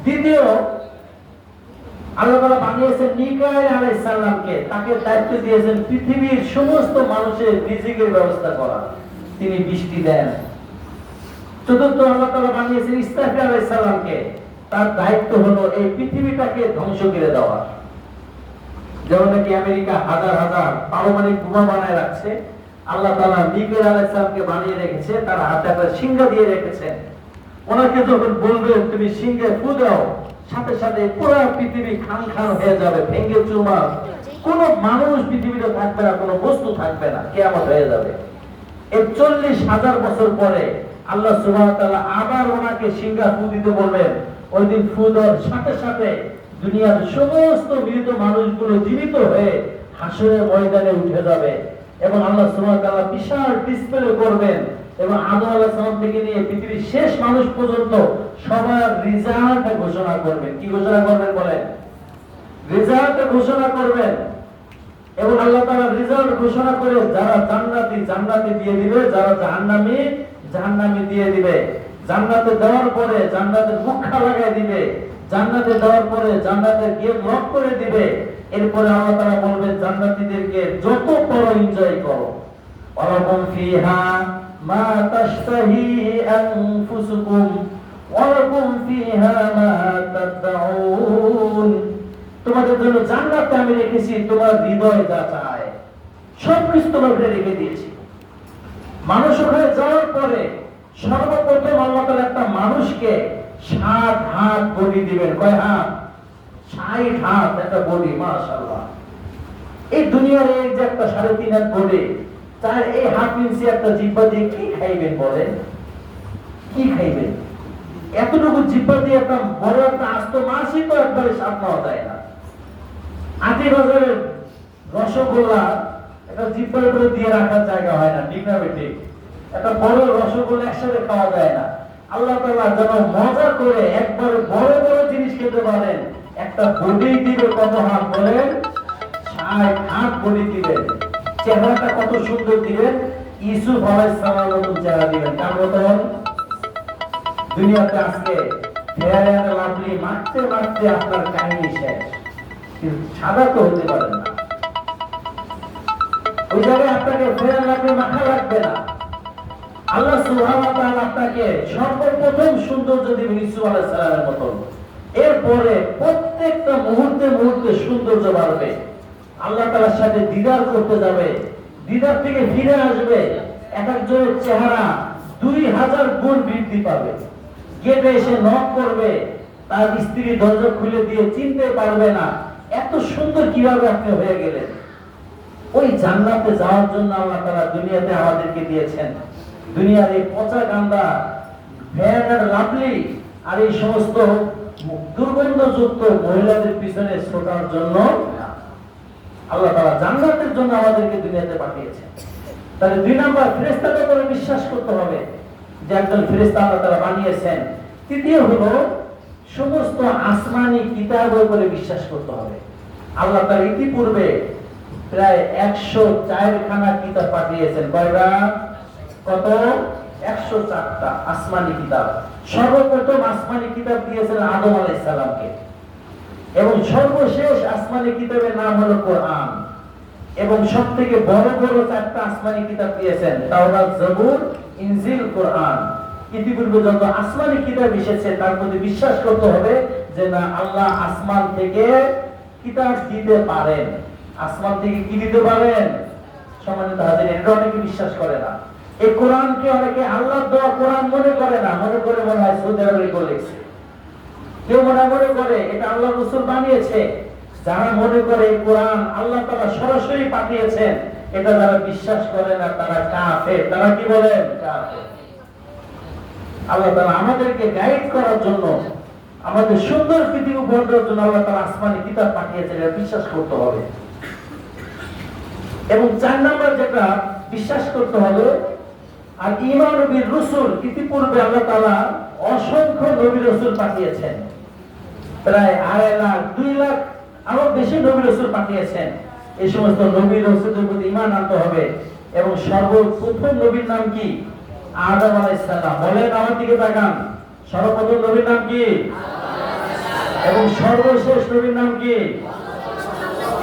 দ্বিতীয়, আল্লাহ তাআলা বানিয়েছেন মিকাঈল আলাইহিস সালামকে, তাকে দায়িত্ব দিয়েছেন পৃথিবীর সমস্ত মানুষের রিজিকের ব্যবস্থা করা, তিনি বৃষ্টি দেন। চতুর্থ, আল্লাহ তাআলা বানিয়েছেন ইসরাফিল আলাইহিস সালামকে, তার দায়িত্ব হলো এই পৃথিবীটাকে ধ্বংস করে দেওয়া। যেমন নাকি আমেরিকা হাজার হাজার পারমাণবিক বোমা বানায় রাখছে, আল্লাহ তাআলা মিকাঈল আলাইহিস সালামকে বানিয়ে রেখেছে, তার হাতে একটা সিংহা দিয়ে রেখেছেন। ওনাকে যখন বলবে তুমি সিংহে ফু দাও, সাথে সাথে পুরো পৃথিবী খান খান হয়ে যাবে, ভেঙে চুরমার, কোনো মানুষ পৃথিবীতে থাকবে না, কোনো বস্তু থাকবে না, কিয়ামত হয়ে যাবে। এর 40,000 বছর পরে আল্লাহ সুবহানাহু ওয়া তাআলা আবার ওনাকে সিংহা ফু দিতে বলবেন। ওই দিন ফু দেওয়ার সাথে সাথে দুনিয়ার সমস্ত মৃত মানুষগুলো জীবিত হয়ে হাসরের ময়দানে উঠে যাবে এবং আল্লাহ সুবহানাহু ওয়া তাআলা বিশাল ডিসপ্লে করবেন এবং আদম আলাইহিস সালাম থেকে নিয়ে পৃথিবীর শেষ মানুষ পর্যন্ত সবার রেজাল্ট ঘোষণা করবেন। কি ঘোষণা করবেন বলেন? রেজাল্ট ঘোষণা করবেন। এবং আল্লাহ তাআলা রেজাল্ট ঘোষণা করে যারা জান্নাতি জান্নাতে দিয়ে দিবে, যারা জাহান্নামী জাহান্নামে দিয়ে দিবে। জান্নাতে দেওয়ার পরে জান্নাতের মুখা লাগাই দিবে, জান্নাতে দেওয়ার পরে জান্নাতের গেট লক করে দিবে। এরপরে আল্লাহ তাআলা বলবেন জান্নাতীদেরকে যত বড় এনজয় করো, ওয়ালাকুম ফিহা মা তাশতাহি আনফুসুকুম ওয়ালাকুম ফিহা মা তাদউন। তোমাদের জন্য জান্নাতে আমি রেখেছি তোমার হৃদয় যা চায়, সবকিছু তোমাকে রেখে দিয়েছি। মানুষ ওখানে যাওয়ার পরে সর্বপ্রথম আল্লাহ তাআলা একটা মানুষকে 7 হাত বডি দিবেন। কয় হাত? 60 হাত একটা বডি, মাশাআল্লাহ। এই দুনিয়ার এই যে একটা 3.5 হাত বডি, তার এই হাত ইঞ্চি একটা জিহ্বা দিয়ে কি খাইবেন বলেন? কি খাইবেন? এতটুকু জিহ্বা দিয়ে একটা বড় একটা আস্ত মাছই তো একবারে স্বাদ পাওয়া যায় না। আটি বাজারের রসগোল্লা একটা জিহ্বার উপরে দিয়ে রাখার জায়গা হয় না, ঠিক না বেটি? একটা বড় রসগোল্লা একসাথে খাওয়া যায় না। আল্লাহ তাআলা যেন মজা করে একবারে বড় বড় জিনিস খেতে পারেন, একটা বডি দিবে। কত হাত বলেন? 60 হাত বডি দিবেন। চেহারাটা কত সুন্দর দিবেন, ইউসুফ আলাইহিস সালামের মতো চেহারা দিবেন। কার মতন? দুনিয়াতে আজকে ফেয়ার এন্ড লাভলি মারতে মারতে আপনার কাহিনী শেষ, কিন্তু সাদা তো হতে পারেন না। ওই জায়গায় আপনাকে ফেয়ার এন্ড লাভলি মাখা লাগবে না। আল্লাহ সুবহানাহু ওয়া তাআলা আপনাকে সর্বপ্রথম সৌন্দর্য দিবেন ইউসুফ আলাইহিস সালামের মতন। এরপরে প্রত্যেকটা মুহূর্তে মুহূর্তে সৌন্দর্য বাড়বে। আল্লাহ তাআলার সাথে দিদার করতে যাবে, দিদার থেকে ফিরে আসবে, এক একজনের চেহারা 2000 গুণ বৃদ্ধি পাবে। গেটে এসে নক করবে, তার স্ত্রী দরজা খুলে দিয়ে চিনতে পারবে না এত সুন্দর কিভাবে আপনি হয়ে গেলেন। ওই জান্নাতে যাওয়ার জন্য আল্লাহ তাআলা দুনিয়াতে আমাদেরকে দিয়েছেন। দুনিয়ার এই পচা গান্দা ফেয়ার এন্ড লাভলি আর এই সমস্ত দুর্গন্ধযুক্ত মহিলাদের পিছনে ছোটার জন্য আল্লাহ তাআলা জান্নাতের জন্য আমাদেরকে দুনিয়াতে পাঠিয়েছেন। তাহলে 2 নাম্বার, ফেরেশতাদের উপরে বিশ্বাস করতে হবে যে একজন ফেরেশতা আল্লাহ তাআলা বানিয়েছেন। তৃতীয় হলো সমস্ত আসমানি কিতাবের উপরে বিশ্বাস করতে হবে। আল্লাহ তাআলা ইতিপূর্বে প্রায় 104 খানা কিতাব পাঠিয়েছেন। কয়টা? কত? 104টা আসমানি কিতাব। সর্বপ্রথম আসমানি কিতাব দিয়েছেন আদম আলাইহিস সালামকে এবং সর্বশেষ আসমানি কিতাবের নাম হলো কোরআন। এবং সবথেকে বড় বড় 4টা আসমানি কিতাব দিয়েছেন তাওরাত, জবুর, ইনজিল, কোরআন। ইতিপূর্বে যত আসমানি কিতাব এসেছে তার প্রতি বিশ্বাস করতে হবে যে না, আল্লাহ আসমান থেকে কিতাব দিতে পারেন। আসমান থেকে কি দিতে পারেন? সম্মানিত হাজির, এটা অনেকে বিশ্বাস করে না। এই কোরআনকে অনেকে আল্লাহর দেওয়া কোরআন মনে করে না, মনে করে মনে হয় সৌদি আরবে লিখছে। কেউ মনে করে এটা আল্লাহ রাসূল বানিয়েছে। যারা মনে করে এই কোরআন আল্লাহ তাআলা সরাসরি পাঠিয়েছেন, এটা যারা বিশ্বাস করে না তারা কাফের। তারা কি বলেন? কাফের। আল্লাহ তাআলা আমাদেরকে গাইড করার জন্য, আমাদের সুন্দর পৃথিবী উপহার দেওয়ার জন্য আল্লাহ তাআলা আসমানি কিতাব পাঠিয়েছেন, এটা বিশ্বাস করতে হবে। এবং 4 নম্বর যেটা বিশ্বাস করতে হবে, আর ঈমান বির রাসূল, ইতিপূর্বে আল্লাহ তাআলা অসংখ্য নবী রাসূল পাঠিয়েছেন, প্রায় 2.5 লাখ 2 লাখ আরো বেশি নবী রাসূল পাঠিয়েছেন। এই সমস্ত নবী রাসূলের প্রতি ঈমান আনতে হবে। এবং সর্বপ্রথম নবীর নাম কি? আদম আলাইহিস সালাম। বলেন, আমার দিকে তাকান। সর্বপ্রথম নবীর নাম কি? এবং সর্বশেষ নবীর নাম কি?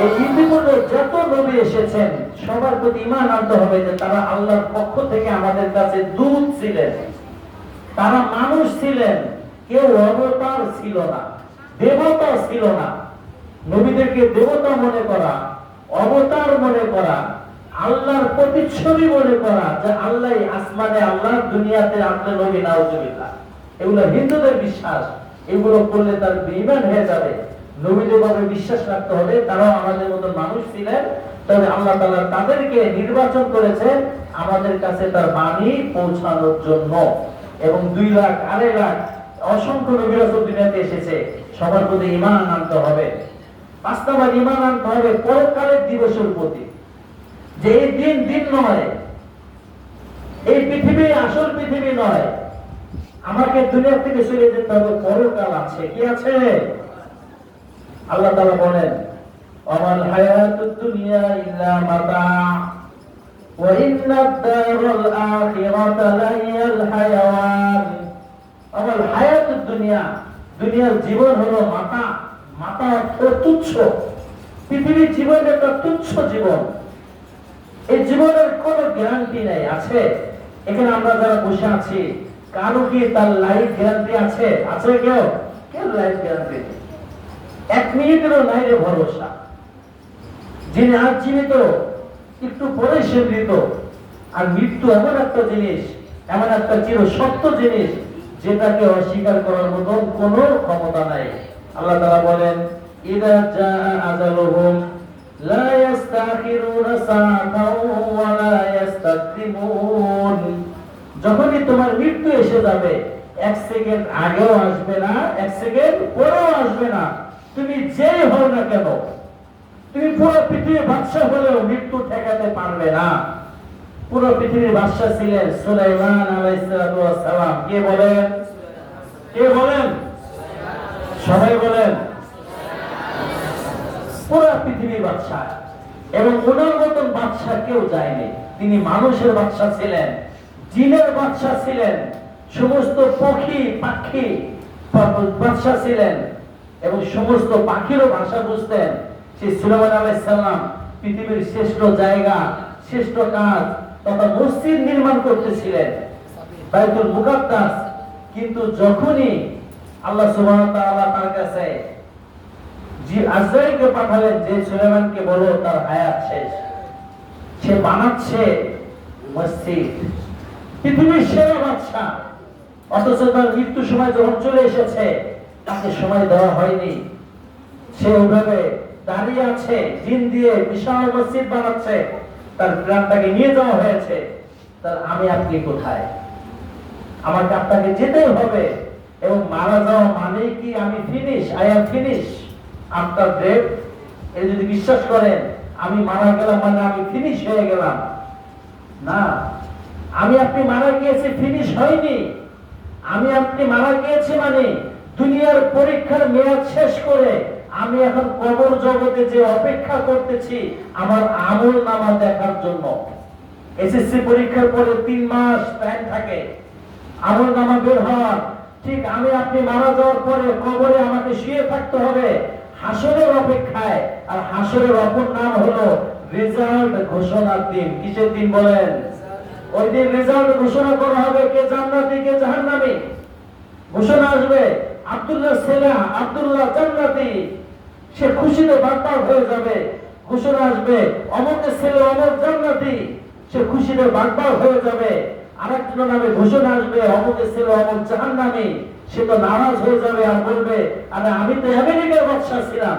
এই ইতিপূর্বে যত নবী এসেছেন সবার প্রতি ঈমান আনতে হবে যে তারা আল্লাহর পক্ষ থেকে আমাদের কাছে দূত ছিলেন, তারা মানুষ ছিলেন, কেউ অবতার ছিল না, দেবতা ছিল না। নবীদেরকে দেবতা মনে করা, অবতার মনে করা, আল্লাহর প্রতিচ্ছবি মনে করা যে আল্লাহ আসমানে, আল্লাহ দুনিয়াতে আপনি নবী, নাউজুবিল্লাহ, এগুলো হিন্দুদের বিশ্বাস। এগুলো করলে তার ঈমান হয়ে যাবে। নবীদের ভাবে বিশ্বাস রাখতে হবে তারাও আমাদের মতো মানুষ ছিলেন, তবে আল্লাহ তাআলা তাদেরকে নির্বাচন করেছেন আমাদের কাছে তার বাণী পৌঁছানোর জন্য। এবং 2 লাখ 2.5 লাখ অসংখ্য নবী রাসূল দুনিয়াতে এসেছে, সবার প্রতি ঈমান আনতে হবে। 5 নম্বর ঈমান আনতে হবে পরকালের দিবসের প্রতি, যে এই দিন নয়, এই পৃথিবী আসল পৃথিবী নয়, আমাকে দুনিয়া থেকে চলে যেতে হবে, পরকাল আছে। কি আছে? আল্লাহ তাআলা বলেন, ওয়ামাল হায়াতুদ দুনিয়া ইল্লা মাতা ওয়া ইন্নাদ দারাল আখিরাতা লাহিয়াল হায়াওয়ান। ওয়ামাল হায়াতুদ দুনিয়া, দুনিয়ার জীবন হলো মাতা। মাতা তুচ্ছ, পৃথিবীর জীবন একটা তুচ্ছ জীবন। এই জীবনের কোনো গ্যারান্টি নেই। আছে এখানে আমরা যারা বসে আছি, কারো কি তার লাইফ গ্যারান্টি আছে? আছে কেউ? কেউ লাইফ গ্যারান্টি নেই। 1 মিনিটেরও নাই রে ভরসা। যিনি আজ জীবিত, একটু পরে সে মৃত। আর মৃত্যু এমন একটা জিনিস, এমন একটা চির সত্য জিনিস, যেটাকে অস্বীকার করার মতো কোনো ক্ষমতা নাই। আল্লাহ তাআলা বলেন, ইদা জাআ আজালুহুম লা ইস্তাখিরুনা সাআতাও ওয়া লা ইস্তাকদিমুন। যখনই তোমার মৃত্যু এসে যাবে, 1 সেকেন্ড আগেও আসবে না, 1 সেকেন্ড পরেও আসবে না। তুমি যেই হও না কেন, তুমি পুরো পৃথিবীর বাদশা হলেও মৃত্যু ঠেকাতে পারবে না। পুরো পৃথিবীর বাদশা ছিলেন সুলাইমান আলাইহিস সালাম। কে বলেন? কে বলেন? সবাই বলেন। পুরো পৃথিবীর বাদশা। এবং ওনার মতন বাদশা কেউ যায়নি। তিনি মানুষের বাদশা ছিলেন, জিনের বাদশা ছিলেন, সমস্ত পক্ষী পাখি বাদশা ছিলেন, এবং সমস্ত পাখিরও ভাষা বুঝতেন। সেই সুলাইমান আলাইহিস সালাম পৃথিবীর শ্রেষ্ঠ জায়গা, শ্রেষ্ঠ কাজ তথা মসজিদ নির্মাণ করতেছিলেন, বাইতুল মুকাদ্দাস। কিন্তু যখনই আল্লাহ সুবহানাহু ওয়া তাআলা তার কাছে আজরাইলকে পাঠালেন যে সুলাইমানকে বলো তার হায়াত শেষ, সে বানাচ্ছে মসজিদ, পৃথিবীর সেরা বাদশা, অথচ তার মৃত্যু সময় যখন চলে এসেছে তাকে সময় দেওয়া হয়নি। সে ওইভাবে দাঁড়িয়ে আছে, দিন দিয়ে বিশাল মসজিদ বানাচ্ছে, তার প্রাণটাকে নিয়ে যাওয়া হয়েছে। তার আমি আপনি কোথায়? আমাকে আপনাকে যেতেই হবে। এবং মারা যাওয়া মানে কি আমি finish, I am finish after death. এই যদি বিশ্বাস করেন আমি মারা গেলাম মানে আমি ফিনিশ হয়ে গেলাম, না, আমি আপনি মারা গিয়েছি, ফিনিশ হয়নি। আমি আপনি মারা গিয়েছি মানে দুনিয়ার পরীক্ষার মেয়াদ শেষ করে আমি এখন কবর জগতে যে অপেক্ষা করতেছি আমার আমল নামা দেখার জন্য। এসএসসি পরীক্ষার পরে 3 মাস টাইম থাকে আমল নামা বের হওয়ার। ঠিক আমি আপনি মারা যাওয়ার পরে কবরে আমাকে শুয়ে থাকতে হবে হাসরের অপেক্ষায়। আর হাসরের অপর নাম হলো রেজাল্ট ঘোষণার দিন। কিসের দিন বলেন? ওই দিন রেজাল্ট ঘোষণা করা হবে, কে জান্নাতি কে জাহান্নামী। ঘোষণা আসবে, আব্দুল্লাহ সেলা, আব্দুল্লাহ জান্নাতি। সে খুশিতে বারবার হয়ে যাবে। ঘোষণা আসবে অমুকের ছেলে অমুক জান্নাতি, সে খুশিতে বাগবাগ হয়ে যাবে। আরেকজন নামে ঘোষণা আসবে অমুকের ছেলে অমুক জাহান্নামী, সে তো নারাজ হয়ে যাবে আর বলবে আরে আমি তো আমেরিকার বাদশা ছিলাম,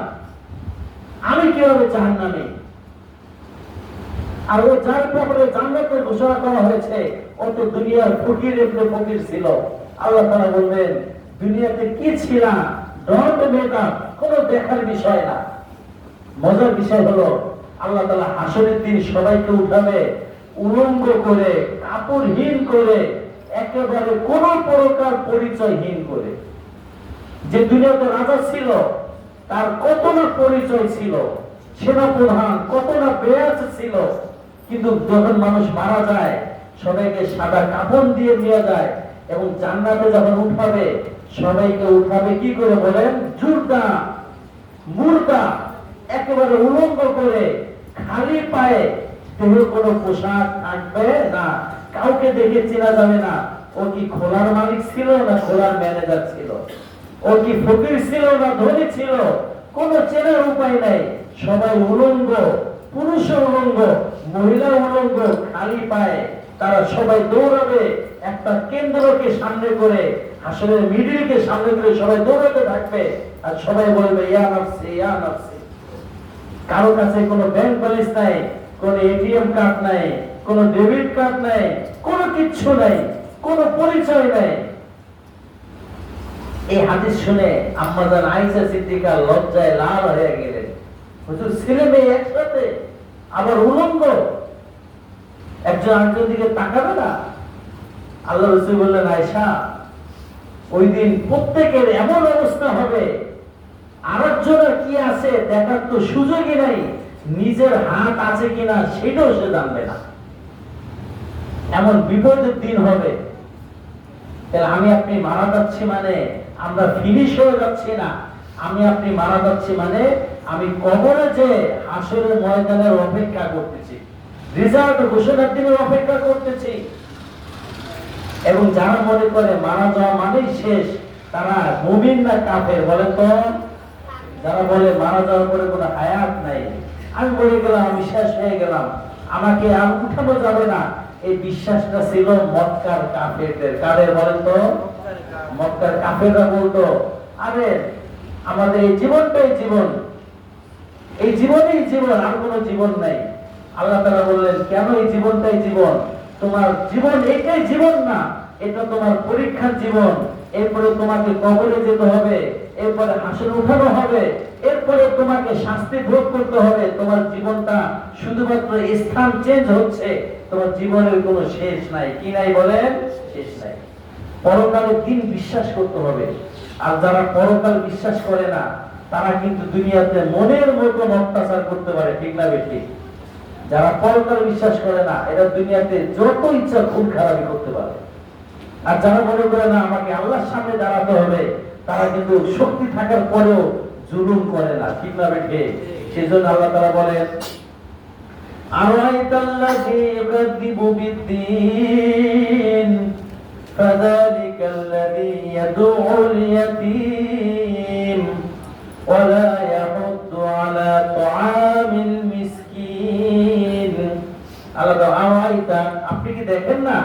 আমি কিভাবে জাহান্নামী। আর ও যার ব্যাপারে জান্নাতের ঘোষণা করা হয়েছে ও তো দুনিয়ার ফকির ইবনে ফকির ছিল। আল্লাহ তাআলা বলবেন দুনিয়াতে কি ছিল ডন্ট মেটা, কোনো দেখার বিষয় না। মজার বিষয় হলো আল্লাহ তাআলা হাসরের দিন সবাইকে উঠাবে উলঙ্গ করে, কাপড়হীন করে, একেবারে কোন প্রকার পরিচয়হীন করে। যে দুনিয়াতে রাজা ছিল তার কত না পরিচয় ছিল, সেনাপ্রধান কত না বেয়াজ ছিল, কিন্তু যখন মানুষ মারা যায় সবাইকে সাদা কাফন দিয়ে নিয়ে যায় এবং জান্নাতে যখন উঠাবে সবাইকে উঠাবে কি করে বলেন? জুরদা মুর্দা, একেবারে উলঙ্গ করে, খালি পায়ে, দেহে কোনো পোশাক থাকবে না, কাউকে দেখে চেনা যাবে না ও কি খোলার মালিক ছিল না খোলার ম্যানেজার ছিল, ও কি ফকির ছিল না ধনী ছিল, কোনো চেনার উপায় নাই। সবাই উলঙ্গ, পুরুষ উলঙ্গ, মহিলা উলঙ্গ, খালি পায়ে তারা সবাই দৌড়াবে একটা কেন্দ্রকে সামনে করে, হাসরের মিডিলকে সামনে করে সবাই দৌড়াতে থাকবে আর সবাই বলবে ইয়া নাফসি ইয়া নাফসি। কারো কাছে কোনো ব্যাংক ব্যালেন্স নাই, কোনো এটিএম কার্ড নাই, কোনো ডেবিট কার্ড নাই, কোনো কিচ্ছু নাই, কোনো পরিচয় নাই। এই হাদিস শুনে আম্মাজান আয়েশা সিদ্দিকা লজ্জায় লাল হয়ে গেলেন। হুজুর ছেলে মেয়ে একসাথে, আবার উলঙ্গ, একজন আরেকজন দিকে তাকাবে না? আল্লাহ রাসূল বললেন আয়েশা ওই দিন প্রত্যেকের এমন অবস্থা হবে আরেকজনের কি আছে দেখার তো সুযোগই নাই, নিজের হাত আছে কিনা সেটাও সে জানবে না। এমন বিপদের দিন হবে। তাহলে আমি আপনি মারা যাচ্ছি মানে আমরা ফিনিশ হয়ে যাচ্ছি না, আমি আপনি মারা যাচ্ছি মানে আমি কবরে যে হাসরের ময়দানের অপেক্ষা করতেছি, রিজাল্ট ঘোষণার দিনের অপেক্ষা করতেছি। এবং যারা মনে করে মারা যাওয়া মানেই শেষ, তারা মুমিন না কাফের বলে তো? যারা বলে মারা যাওয়ার পরে কোনো হায়াত নাই, আমি বলে গেলাম আমি শেষ হয়ে গেলাম, আমাকে আর উঠানো যাবে না, এই বিশ্বাসটা ছিল মক্কার কাফেরদের। কাদের বলেন তো? মক্কার কাফেররা বলতো আরে আমাদের এই জীবনটাই জীবন, এই জীবনই জীবন, আর কোনো জীবন নাই। আল্লাহ তাআলা বললেন কেন এই জীবনটাই জীবন? তোমার জীবন এটাই জীবন না, এটা তোমার পরীক্ষার জীবন। এরপরে তোমাকে কবরে যেতে হবে, এরপরে হাসরে উঠানো হবে, এরপরে তোমাকে শাস্তি ভোগ করতে হবে। তোমার জীবনটা শুধুমাত্র স্থান চেঞ্জ হচ্ছে, তোমার জীবনের কোনো শেষ নাই। কি নাই বলেন? শেষ নাই। পরকালের দিন বিশ্বাস করতে হবে। আর যারা পরকাল বিশ্বাস করে না তারা কিন্তু দুনিয়াতে মনের মতো অত্যাচার করতে পারে, ঠিক না বেশি? যারা পরকাল বিশ্বাস করে না এরা দুনিয়াতে যত ইচ্ছা খুন খারাপি করতে পারে। আর যারা মনে করে না আমাকে আল্লাহর সামনে দাঁড়াতে হবে, তারা কিন্তু শক্তি থাকার পরেও জুলুম করে না, ঠিক না বেশি? সেজন্য আল্লাহ তাআলা বলেন আরাইতাল্লাযী ইউকাযযিবু বিদ্দীন ফাযালিকাল্লাযী ইয়াদউল ইয়াতীম ওয়া লা ইয়াহুদ্দু আলা তুআমিল মিসকিন। আল্লাহ আরাইতা, আপনি কি দেখেন না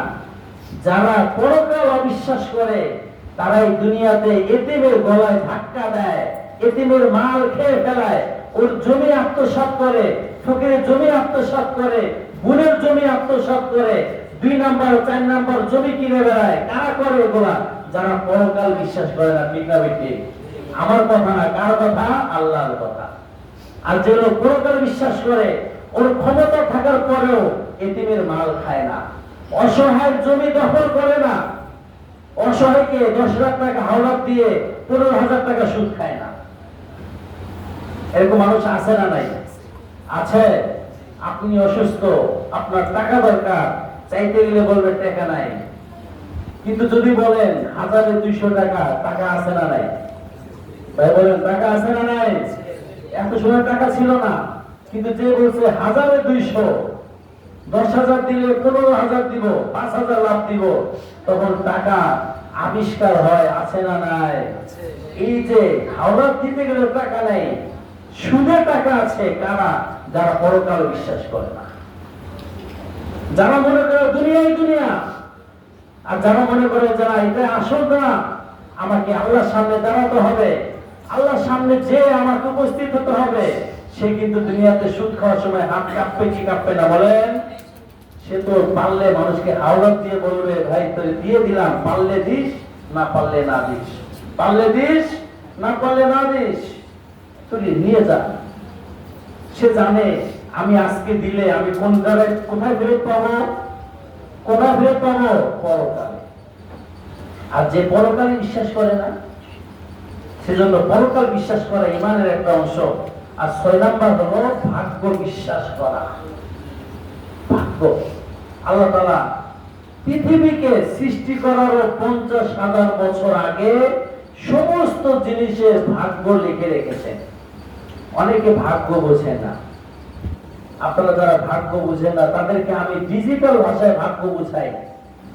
যারা পরকাল অবিশ্বাস করে তারা এই দুনিয়াতে এতিমের গলায় ধাক্কা দেয়, এতিমের মাল খেয়ে ফেলায়, ওর জমি আত্মসাৎ করে, ফকিরের জমি আত্মসাৎ করে, বোনের জমি আত্মসাৎ করে, 2 নাম্বার 4 নাম্বার জমি কিনে বেড়ায়। কারা করে এগুলা? যারা পরকাল বিশ্বাস করে না, ঠিক না বেটি? আমার কথা না, কার কথা? আল্লাহর কথা। আর যে লোক পরকাল বিশ্বাস করে ওর ক্ষমতা থাকার পরেও এতিমের মাল খায় না, অসহায়ের জমি দখল করে না, অসহায়কে 10 লাখ টাকা হাওলাত দিয়ে 15,000 টাকা সুদ খায় না। এরকম মানুষ আছে না নাই? আছে। আপনি অসুস্থ, আপনার টাকা দরকার, চাইতে গেলে বলবে টাকা নাই, কিন্তু যদি বলেন 1200 টাকা, টাকা আছে না নাই? ভাই বলেন টাকা আছে না নাই? এত সময় টাকা ছিল না, কিন্তু যে বলছে 1200, 10,000 দিলে 15,000 দিব, 5,000 লাভ দিব, তখন টাকা আবিষ্কার হয়, আছে না নাই? এই যে হাওলাত দিতে গেলে টাকা নাই, সুদে টাকা আছে। কারা? যারা পরকাল বিশ্বাস করে না, যারা মনে করে দুনিয়াই দুনিয়া, আর যারা মনে করে যারা এটা আসল না, আমাকে আল্লাহর সামনে দাঁড়াতে হবে, আল্লাহর সামনে যে আমাকে উপস্থিত হতে হবে, সে কিন্তু দুনিয়াতে সুদ খাওয়ার সময় হাত কাঁপবে কি কাঁপবে না বলেন? সে তো পারলে মানুষকে আওলাদ দিয়ে বলবে, ভাই তোরে দিয়ে দিলাম, পারলে দিস, না পারলে না দিস, পারলে দিস, না পারলে না দিস, তুই নিয়ে যা। সে জানে আমি আজকে দিলে আমি কোন জায়গায় কোথায় ফেরত পাবো, কোথায় ফেরত পাবো? পরকালে। আর যে পরকালে বিশ্বাস করে না, সেজন্য পরকাল বিশ্বাস করা ইমানের একটা অংশ। আর 6 নাম্বার হলো ভাগ্য বিশ্বাস করা। ভাগ্য, আল্লাহ তাআলা পৃথিবীকে সৃষ্টি করার 50,000 বছর আগে সমস্ত জিনিসের ভাগ্য লিখে রেখেছেন। অনেকে ভাগ্য বোঝে না। আপনারা যারা ভাগ্য বুঝেন না তাদেরকে আমি ডিজিটাল ভাষায় ভাগ্য বুঝাই।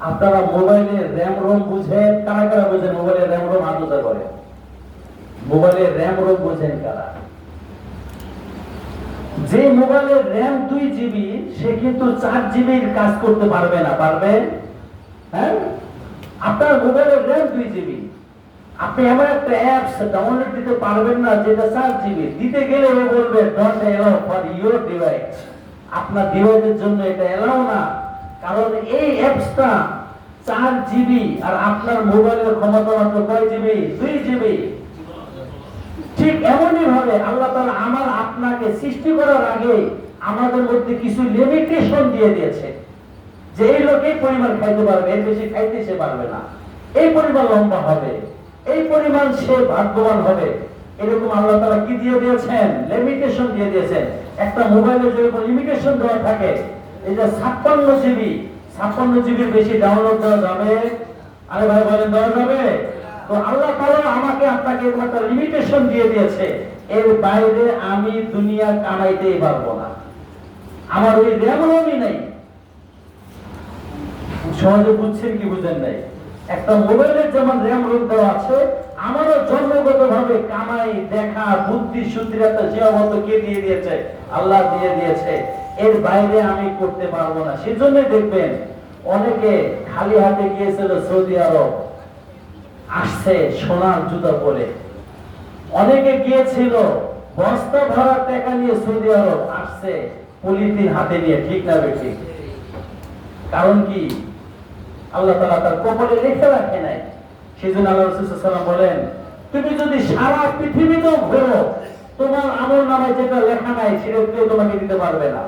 আপনারা মোবাইলের র্যাম রোম বুঝেন? কারা কারা বুঝেন মোবাইলের র্যাম রোম? হাত উঁচা করে। মোবাইলের র্যাম রোম বুঝেন কারা? যে মোবাইলের র্যাম 2 জিবি সে কিন্তু 4 জিবির কাজ করতে পারবে না, পারবে? হ্যাঁ, আপনার মোবাইলের র্যাম 2 জিবি, আপনি এমন একটা অ্যাপস ডাউনলোড দিতে পারবেন না যেটা 4 জিবি। দিতে গেলে ও বলবে dot allow for your device, আপনার ডিভাইসের জন্য এটা এলাও না, কারণ এই অ্যাপসটা 4 জিবি আর আপনার মোবাইলের ক্ষমতা মাত্র কয় জিবি? 2 জিবি। ঠিক এমনই ভাবে আল্লাহ তাআলা আমার আপনাকে সৃষ্টি করার আগে আমাদের মধ্যে কিছু লিমিটেশন দিয়ে দিয়েছে, যে এই লোক এই পরিমাণ খাইতে পারবে, এর বেশি খাইতে সে পারবে না, এই পরিমাণ লম্বা হবে, এই পরিমাণ সে ভাগ্যবান হবে। এরকম আল্লাহ তাআলা কি দিয়ে দিয়েছেন? লিমিটেশন দিয়ে দিয়েছেন। একটা মোবাইলে যেরকম লিমিটেশন দেওয়া থাকে, এই যে 56 জিবি, 56 জিবির বেশি ডাউনলোড দেওয়া যাবে? আরে ভাই বলেন, দেওয়া যাবে? তো আল্লাহ তাআলা আমাকে আপনাকে একটা লিমিটেশন দিয়ে দিয়েছে, এর বাইরে আমি দুনিয়া কামাইতেই পারবো না, আমার ওই র্যামই নাই। সহজে বুঝছেন কি বুঝেন নাই? একটা মোবাইলের যেমন র্যাম রোম দেওয়া আছে, আমারও জন্মগতভাবে কামাই দেখা বুদ্ধি শুদ্ধিরতা জীবনত কে দিয়ে দিয়েছে? আল্লাহ দিয়ে দিয়েছে। এর বাইরে আমি করতে পারবো না। সেজন্য দেখবেন অনেকে খালি হাতে গিয়েছিল সৌদি আরব, আসছে সোনার জুতা পরে। অনেকে গিয়েছিল বস্তা ভরা টাকা নিয়ে সৌদি আরব, আসছে পলিথিন হাতে নিয়ে। ঠিক না বেঠিক? কারণ কি? আল্লাহ তাআলা তার কপালে লিখে রাখে নাই। সেজন্য আল্লাহ রাসূল সাল্লাল্লাহু আলাইহি ওয়াসাল্লাম বলেন, তুমি যদি সারা পৃথিবীতেও ঘোরো, তোমার আমলনামায় যেটা লেখা নাই সেটা কেউ তোমাকে দিতে পারবে না,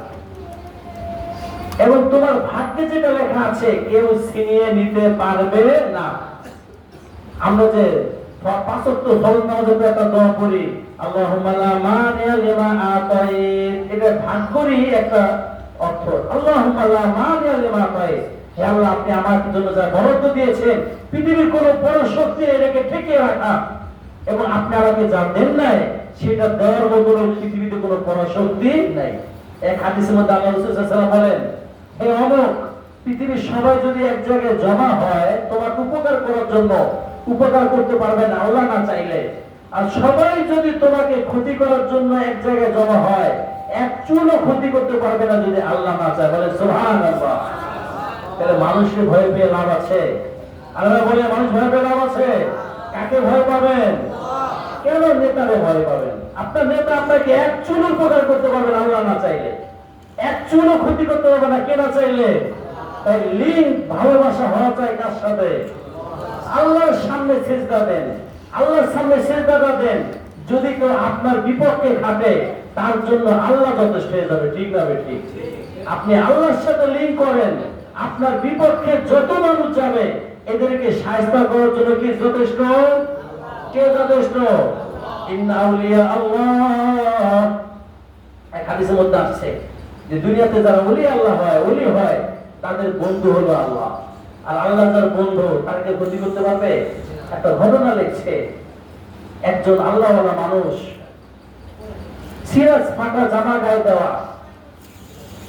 এবং তোমার ভাগ্যে যেটা লেখা আছে কেউ ছিনিয়ে নিতে পারবে না। আমরা যে 5 ওয়াক্ত ফরজ নামাজের একটা দোয়া পড়ি, আল্লাহুম্মা লা মানিয়া লিমা আতাইত, এটা ভাগ্যরই একটা অর্থ। আল্লাহুম্মা লা মানিয়া লিমা আতাইত, হে আল্লাহ আপনি আমার জন্য যা বরাদ্দ দিয়েছেন পৃথিবীর কোনো বড় শক্তি এটাকে ঠেকিয়ে রাখা, এবং আপনি আমাকে যা দেন নাই সেটা দেওয়ার মতো পৃথিবীতে কোনো বড় শক্তি নাই। এক হাদিসের মধ্যে আল্লাহ রাসূল সাল্লাল্লাহু আলাইহি ওয়াসাল্লাম বলেন, হে অমুক, পৃথিবীর সবাই যদি এক জায়গায় জমা হয় তোমাকে উপকার করার জন্য, উপকার করতে পারবে না আল্লাহ না চাইলে। আর সবাই যদি তোমাকে ক্ষতি করার জন্য এক জায়গায় জমা হয়, এক চুলও ক্ষতি করতে পারবে না যদি আল্লাহ না চায়। বলে সুবহানাল্লাহ। তাহলে মানুষের ভয় পেয়ে লাভ আছে? আল্লাহ বলে মানুষ ভয় পেয়ে লাভ আছে? কাকে ভয় পাবেন? কেন নেতারে ভয় পাবেন? আপনার নেতা আপনাকে এক চুল উপকার করতে পারবে না আল্লাহ না চাইলে, এক চুলও ক্ষতি করতে পারবে না কে না চাইলে। তাই লিঙ্ক ভালোবাসা হওয়া চাই কার সাথে? আল্লাহর সামনে সিজদা দেন, আল্লাহর সামনে সিজদাটা দেন। যদি কেউ আপনার বিপক্ষে খাটে তার জন্য আল্লাহ যথেষ্ট হয়ে যাবে। ঠিক না ঠিক? আপনি আল্লাহর সাথে লিঙ্ক করেন, আপনার বিপক্ষে যত মানুষ যাবে এদেরকে সাহায্য করার জন্য কি যথেষ্ট? কে যথেষ্ট? ইন্না আউলিয়া আল্লাহ। এক হাদিসের মধ্যে আছে যে দুনিয়াতে যারা ওলি আল্লাহ হয়, ওলি হয়, তাদের বন্ধু হলো আল্লাহ। আর আল্লাহ যার বন্ধু তাকে ক্ষতি করতে পারবে? একটা ঘটনা লিখছে, একজন আল্লাহওয়ালা মানুষ, সিরাজ ফাটা জামা গায়ে দেওয়া,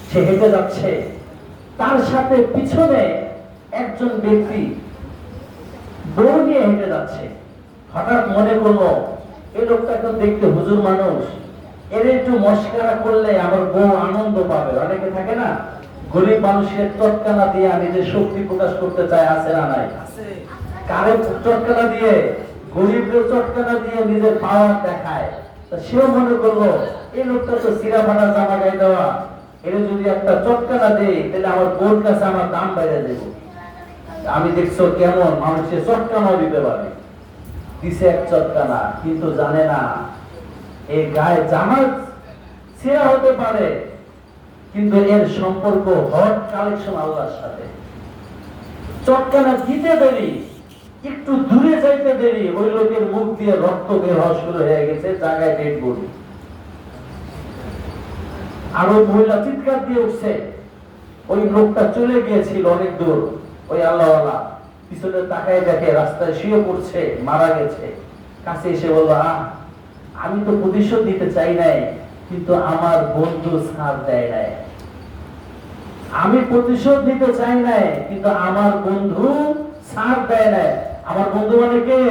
সে হেঁটে যাচ্ছে, তার সাথে পিছনে একজন ব্যক্তি বউ নিয়ে হেঁটে যাচ্ছে। হঠাৎ মনে করলো এই লোকটা এখন দেখতে হুজুর মানুষ, এর একটু মস্করা করলে আমার বউ আনন্দ পাবে। অনেকে থাকে না, গরিব মানুষের চটকানা দিয়ে নিজের শক্তি প্রকাশ করতে চায়, আছে না নাই? কারে চটকানা দিয়ে, গরিবদের চটকানা দিয়ে নিজের পাওয়ার দেখায়। সেও মনে করলো এই লোকটা তো সিরা ফাটা জামা গায়ে দেওয়া, এটা যদি একটা চটকানা দেয় তাহলে আমার বোর কাছে আমার দাম বাইরে দেব। আমি দেখছো কেমন মানুষের চটকানাও দিতে পারে, দিছে এক চটকানা, কিন্তু জানে না এই গায়ে জামা ছেঁড়া হতে পারে, কিন্তু এর সম্পর্ক হট কালেকশন আল্লাহর সাথে। চটকানা দিতে দেরি, একটু দূরে যাইতে দেরি, ওই লোকের মুখ দিয়ে রক্ত বের হওয়া শুরু হয়ে গেছে, জায়গায় ডেড বডি। আর ওই মহিলা চিৎকার দিয়ে উঠছে। ওই লোকটা চলে গিয়েছিল অনেক দূর, ওই আল্লাহওয়ালা পিছনে তাকায় দেখে রাস্তায় শুয়ে পড়ছে, মারা গেছে। কাছে এসে বলল, আমি তো প্রতিশোধ দিতে চাই নাই, কিন্তু আমার বন্ধু ছাড় দেয় নাই। আমি প্রতিশোধ দিতে চাই নাই, কিন্তু আমার বন্ধু ছাড় দেয় নাই। আমার বন্ধু মানে কে?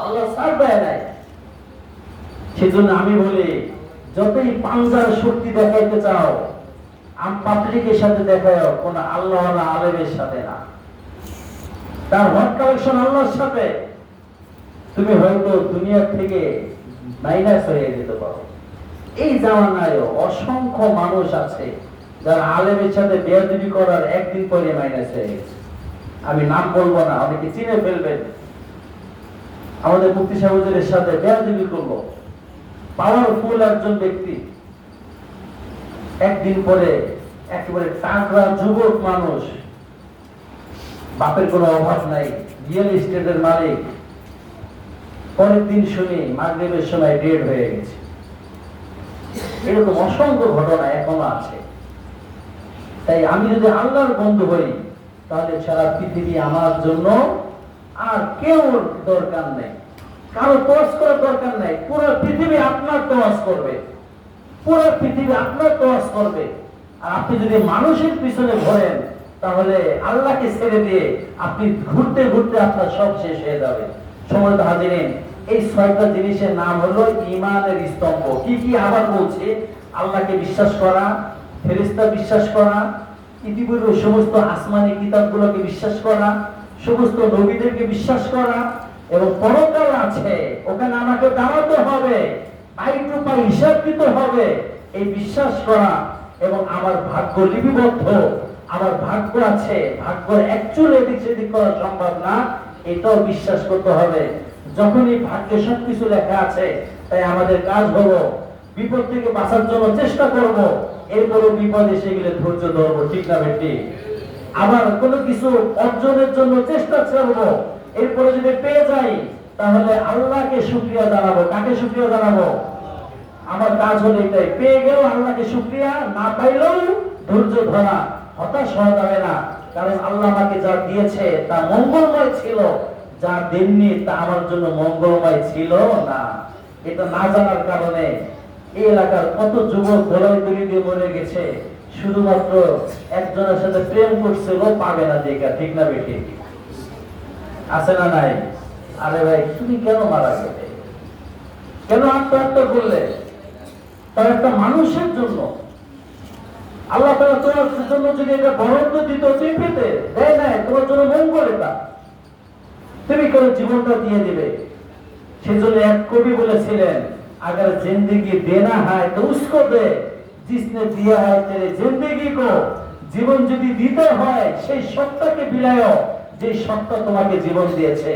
আল্লাহ ছাড় দেয় নাই। সেজন্য আমি বলি, যতই পাঞ্জার শক্তি দেখাইতে চাও, পাবলিকের সাথে দেখাও, কোন আল্লাহ আলেমের সাথে না। তার হট কালেকশন আল্লাহর সাথে। তুমি হয়তো দুনিয়া থেকে মাইনাস হয়ে যেতে পারো। এই জামানায় অসংখ্য মানুষ আছে যারা আলেমের সাথে বেয়াদবি করার একদিন পরে মাইনাস হয়ে গেছে। আমি নাম বলবো না, অনেকে চিনে ফেলবেন। আমাদের মুফতি সাহেবের সাথে বেয়াদবি করলো পাওয়ারফুল একজন ব্যক্তি, একদিন পরে একেবারে টাকরা যুবক মানুষ, বাপের কোনো অভাব নাই, রিয়েল এস্টেটের মালিক, পরের দিন শুনি মাগরিবের সময় ডেড হয়ে গেছে। এরকম অসংখ্য ঘটনা এখনো আছে। তাই আমি যদি আল্লাহর বন্ধু হই, তাহলে সারা পৃথিবী আমার জন্য আর কেউ দরকার নেই, কারো তোয়াজ করার দরকার নাই। পুরো পৃথিবী আপনার তোয়াজ করবে, পুরো পৃথিবী আপনার তোয়াজ করবে। আর আপনি যদি মানুষের পিছনে ঘোরেন, তাহলে আল্লাহকে ছেড়ে দিয়ে আপনি ঘুরতে ঘুরতে আপনার সব শেষ হয়ে যাবে। সম্মানিত হাজিরিন, এই 6টা জিনিসের নাম হলো ঈমানের স্তম্ভ। কি কি আবার বলছে? আল্লাহকে বিশ্বাস করা, ফেরেশতা বিশ্বাস করা, ইতিপূর্বে সমস্ত আসমানি কিতাবগুলোকে বিশ্বাস করা, সমস্ত নবীদেরকে বিশ্বাস করা, এবং পরকাল আছে, ওখানে আমাকে দাঁড়াতে হবে, পাই টু পাই হিসাব দিতে হবে, এই বিশ্বাস করা। এবং আমার ভাগ্য লিপিবদ্ধ, আমার ভাগ্য আছে, ভাগ্য অ্যাকচুয়ালি এদিক সেদিক করা সম্ভব না, এটাও বিশ্বাস করতে হবে। যখনই ভাগ্যে সবকিছু লেখা আছে, তাই আমাদের কাজ হলো বিপদ থেকে বাঁচার জন্য চেষ্টা করব, এরপরও বিপদ এসে গেলে ধৈর্য ধরবো, ঠিক না বেটি? আবার কোনো কিছু অর্জনের জন্য চেষ্টা করবো, এরপরে যদি পেয়ে যাই তাহলে আল্লাহকে শুকরিয়া জানাবো। কাকে শুকরিয়া জানাবো? আমার কাজ হলো এটাই, পেয়ে গেলেও আল্লাহকে শুকরিয়া, না পাইলেও ধৈর্য ধরা। হতাশ হওয়া যাবে না, কারণ আল্লাহ আমাকে যা দিয়েছে তা মঙ্গলময় ছিল, যা দেননি তা আমার জন্য মঙ্গলময় ছিল না। এটা না জানার কারণে এই এলাকার কত যুবক গলায় দড়ি দিয়ে মরে গেছে, শুধুমাত্র একজনের সাথে প্রেম করছিল, পাবে না দেখা, ঠিক না বেটি? আছে না নাই? আরে ভাই, তুমি কেন মারা গেলে? কেন আত্মহত্যা করলে? তার একটা মানুষের জন্য। আল্লাহ তাআলা তোমার জন্য যদি এটা বরাদ্দ দিত, তুমি পেতে, দেয় নাই, তোমার জন্য মঙ্গল এটা, তুমি কেন জীবনটা দিয়ে দিবে? সেজন্য এক কবি বলেছিলেন, अगर जिंदगी देना है तो उसको दे, जिसने दिया है तेरे जिंदगी को। জীবন যদি দিতে হয়, সেই সত্তাকে বিলায়ো, যে সত্তা তোমাকে জীবন দিয়েছে।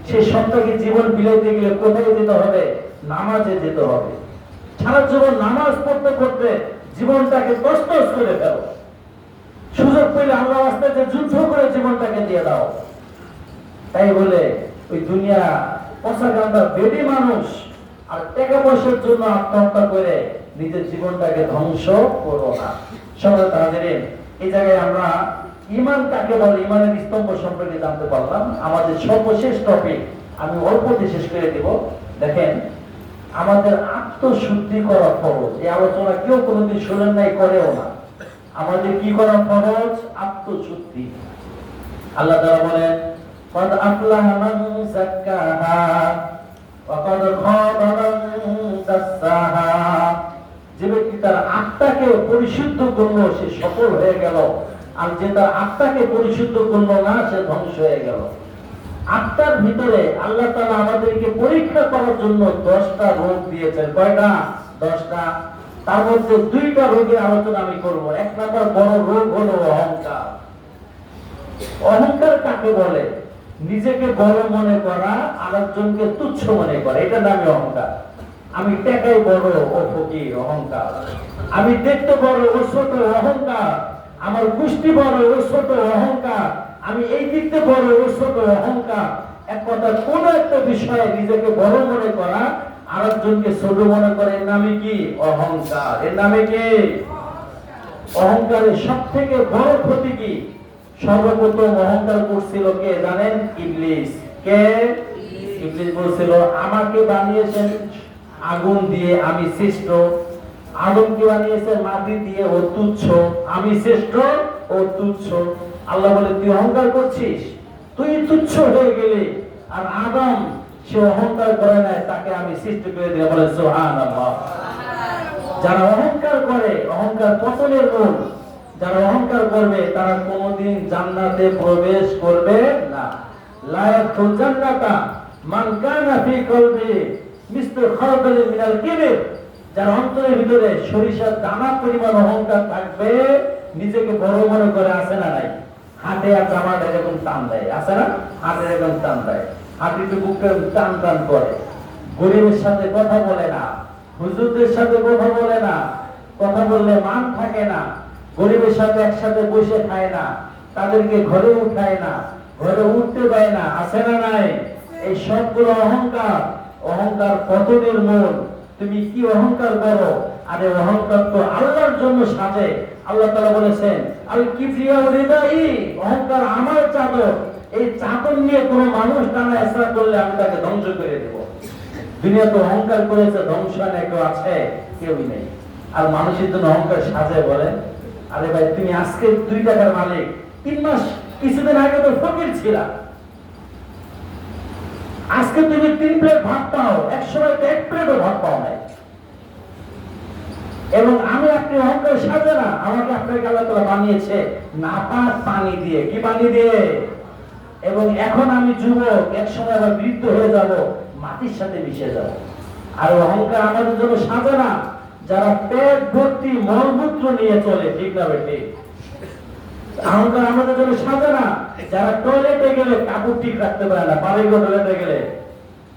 সেই সত্তাকে জীবন বিলাইতে গেলে কোথায় যেতে হবে? নামাজে যেতে হবে। সারা জীবন নামাজ পড়তে পড়তে জীবনটাকে তছনছ করে ফেলো। সুযোগ পেলে আল্লাহর রাস্তায় যুদ্ধ করে জীবনটাকে দিয়ে দাও। তাই বলে ওই দুনিয়া পছাগান্দা বেডি মানুষ আর টাকা পয়সার জন্য আত্মহত্যা করে নিজের জীবনটাকে ধ্বংস করো না। সম্মানিত হাজিরিন, এই জায়গায় আমরা ঈমান কাকে বলে, ঈমানের স্তম্ভ সম্পর্কে জানতে পারলাম। আমাদের সর্বশেষ টপিক আমি অল্পতে শেষ করে দেব। দেখেন, আমাদের আত্মশুদ্ধি করা ফরজ। এই আলোচনা কেউ কোনোদিন শোনেন নাই, করেও না। আমাদের কি করা ফরজ? আত্মশুদ্ধি। আল্লাহ তাআলা বলেন, قد أفلح من زكاها وقد خاب من دساها তার আত্মাকে পরিশুদ্ধ করলো সে সফল হয়ে গেল, আর যে তার আত্মাকে পরিশুদ্ধ করলো না সে ধ্বংস হয়ে গেল। আত্মার ভিতরে আল্লাহ তাআলা আমাদেরকে পরীক্ষা করার জন্য 10টা রোগ দিয়েছেন। কয়টা? 10টা। তার মধ্যে 2টা রোগের আলোচনা আমি করব। এক নম্বর বড় রোগ হলো অহংকার। অহংকার কাকে বলে? নিজেকে বড় মনে করা, আরেকজনকে তুচ্ছ মনে করা, এটা নামে অহংকার। আমি টাকায় বড়, ও ফকির, অহংকার। আমি দেখতে বড়, ও ছোট, অহংকার। আমার গোষ্ঠী বড়, ও ছোট, অহংকার। আমি এই দিকতে বড়, ও ছোট, অহংকার। এক কথা, কোন একটা বিষয়ে নিজেকে বড় মনে করা, আরেকজনকে ছোট মনে করে, এর নামে কি? অহংকার। এর নামে কি? অহংকারের সব থেকে বড় ক্ষতি কি? সর্বপ্রথম অহংকার করছিল কে জানেন? ইবলিস। কে? ইবলিস বলছিল আমাকে বানিয়েছেন আগুন দিয়ে, আমি শ্রেষ্ঠ। আদমকে বানিয়েছেন মাটি দিয়ে, ও তুচ্ছ। আমি শ্রেষ্ঠ, ও তুচ্ছ। আল্লাহ বলে তুই অহংকার করছিস, তুই তুচ্ছ হয়ে গেলি। আর আদম সে অহংকার করে নাই, তাকে আমি সৃষ্টি করে দিলাম। বলে সুবহানাল্লাহ। যারা অহংকার করে, অহংকার পতনের মূল। যারা অহংকার করবে তারা কোনোদিন জান্নাতে প্রবেশ করবে না। লা ইয়াদখুল জান্নাতা মান কানা ফি কলবি মিসলু খারদাল মিনাল কিবর। যার অন্তরের ভিতরে সরিষার দানা পরিমাণ অহংকার থাকবে, নিজেকে বড় মনে করে, আছে না নাই? হাতে আর জামাটা এরকম টান দেয়, আছে না? হাতে এরকম টান দেয়, হাতে একটু বুকটা টান টান করে। গরিবের সাথে কথা বলে না, হুজুরদের সাথে কথা বলে না, কথা বললে মান থাকে না। গরিবের সাথে একসাথে বসে খায় না, তাদেরকে ঘরে উঠায় না, ঘরে উঠতে দেয় না, আছে না নাই? এই সবগুলো অহংকার। অহংকার পতনের মূল। তুমি কি অহংকার করো? আরে অহংকার তো আল্লাহর জন্য সাজে। আল্লাহ তাআলা বলেছেন আল কিবরিয়া রিদাই, অহংকার আমার চাদর। এই চাদর নিয়ে কোন মানুষ টানা এসরা করলে আমি তাকে ধ্বংস করে দেব। দুনিয়াতে অহংকার করেছে, ধ্বংস না কেউ আছে? কেউই নেই। আর মানুষের জন্য অহংকার সাজে বলেন? আরে ভাই, তুমি আজকে 2 টাকার মালিক, 3 মাস কিছুদিন আগে তো ফকির ছিলা। আজকে তুমি 3 প্লেট ভাত পাও, এক সময় তো 1 প্লেটও ভাত পাও নাই। এবং আমি আপনি অহংকার সাজে না। আমাকে আপনাকে আল্লাহ তাআলা বানিয়েছে নাপাক পানি দিয়ে। কি পানি দিয়ে? এবং এখন আমি যুবক, এক সময় আবার বৃদ্ধ হয়ে যাব, মাটির সাথে মিশে যাব। আর অহংকার আমাদের জন্য সাজে না। যারা পেট ভর্তি মলমূত্র নিয়ে চলে, ঠিক না বেঠিক? অহংকার আমাদের জন্য সাজে না। যারা টয়লেটে গেলে কাপড় ঠিক রাখতে পারে না, পারিগো টয়লেটে গেলে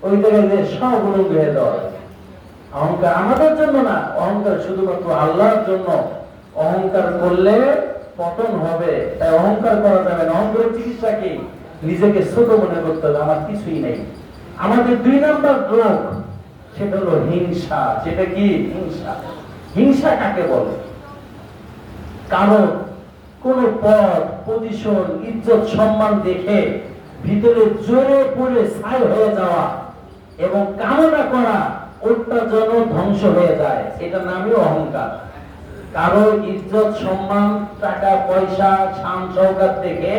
ওই জায়গায় যে সব উলঙ্গ হয়ে যায়। অহংকার আমাদের জন্য না, অহংকার শুধুমাত্র আল্লাহর জন্য। অহংকার করলে পতন হবে, তাই অহংকার করা যাবে না। অহংকারের চিকিৎসা কি? নিজেকে ছোট মনে করতে হবে, আমার কিছুই নেই। আমাদের 2 নাম্বার রোগ, সেটা হলো হিংসা। সেটা কি? হিংসা। হিংসা কাকে বলে? কারণ কোন পদ, পজিশন, ইজ্জত, সম্মান দেখে ভিতরে জোরে পড়ে ছাই হয়ে যাওয়া এবং কামনা করা, ওটা যেন ধ্বংস হয়ে যায়, এটা নামই অহংকার। কারো ইজ্জত, সম্মান, টাকা পয়সা, শান শওকত দেখে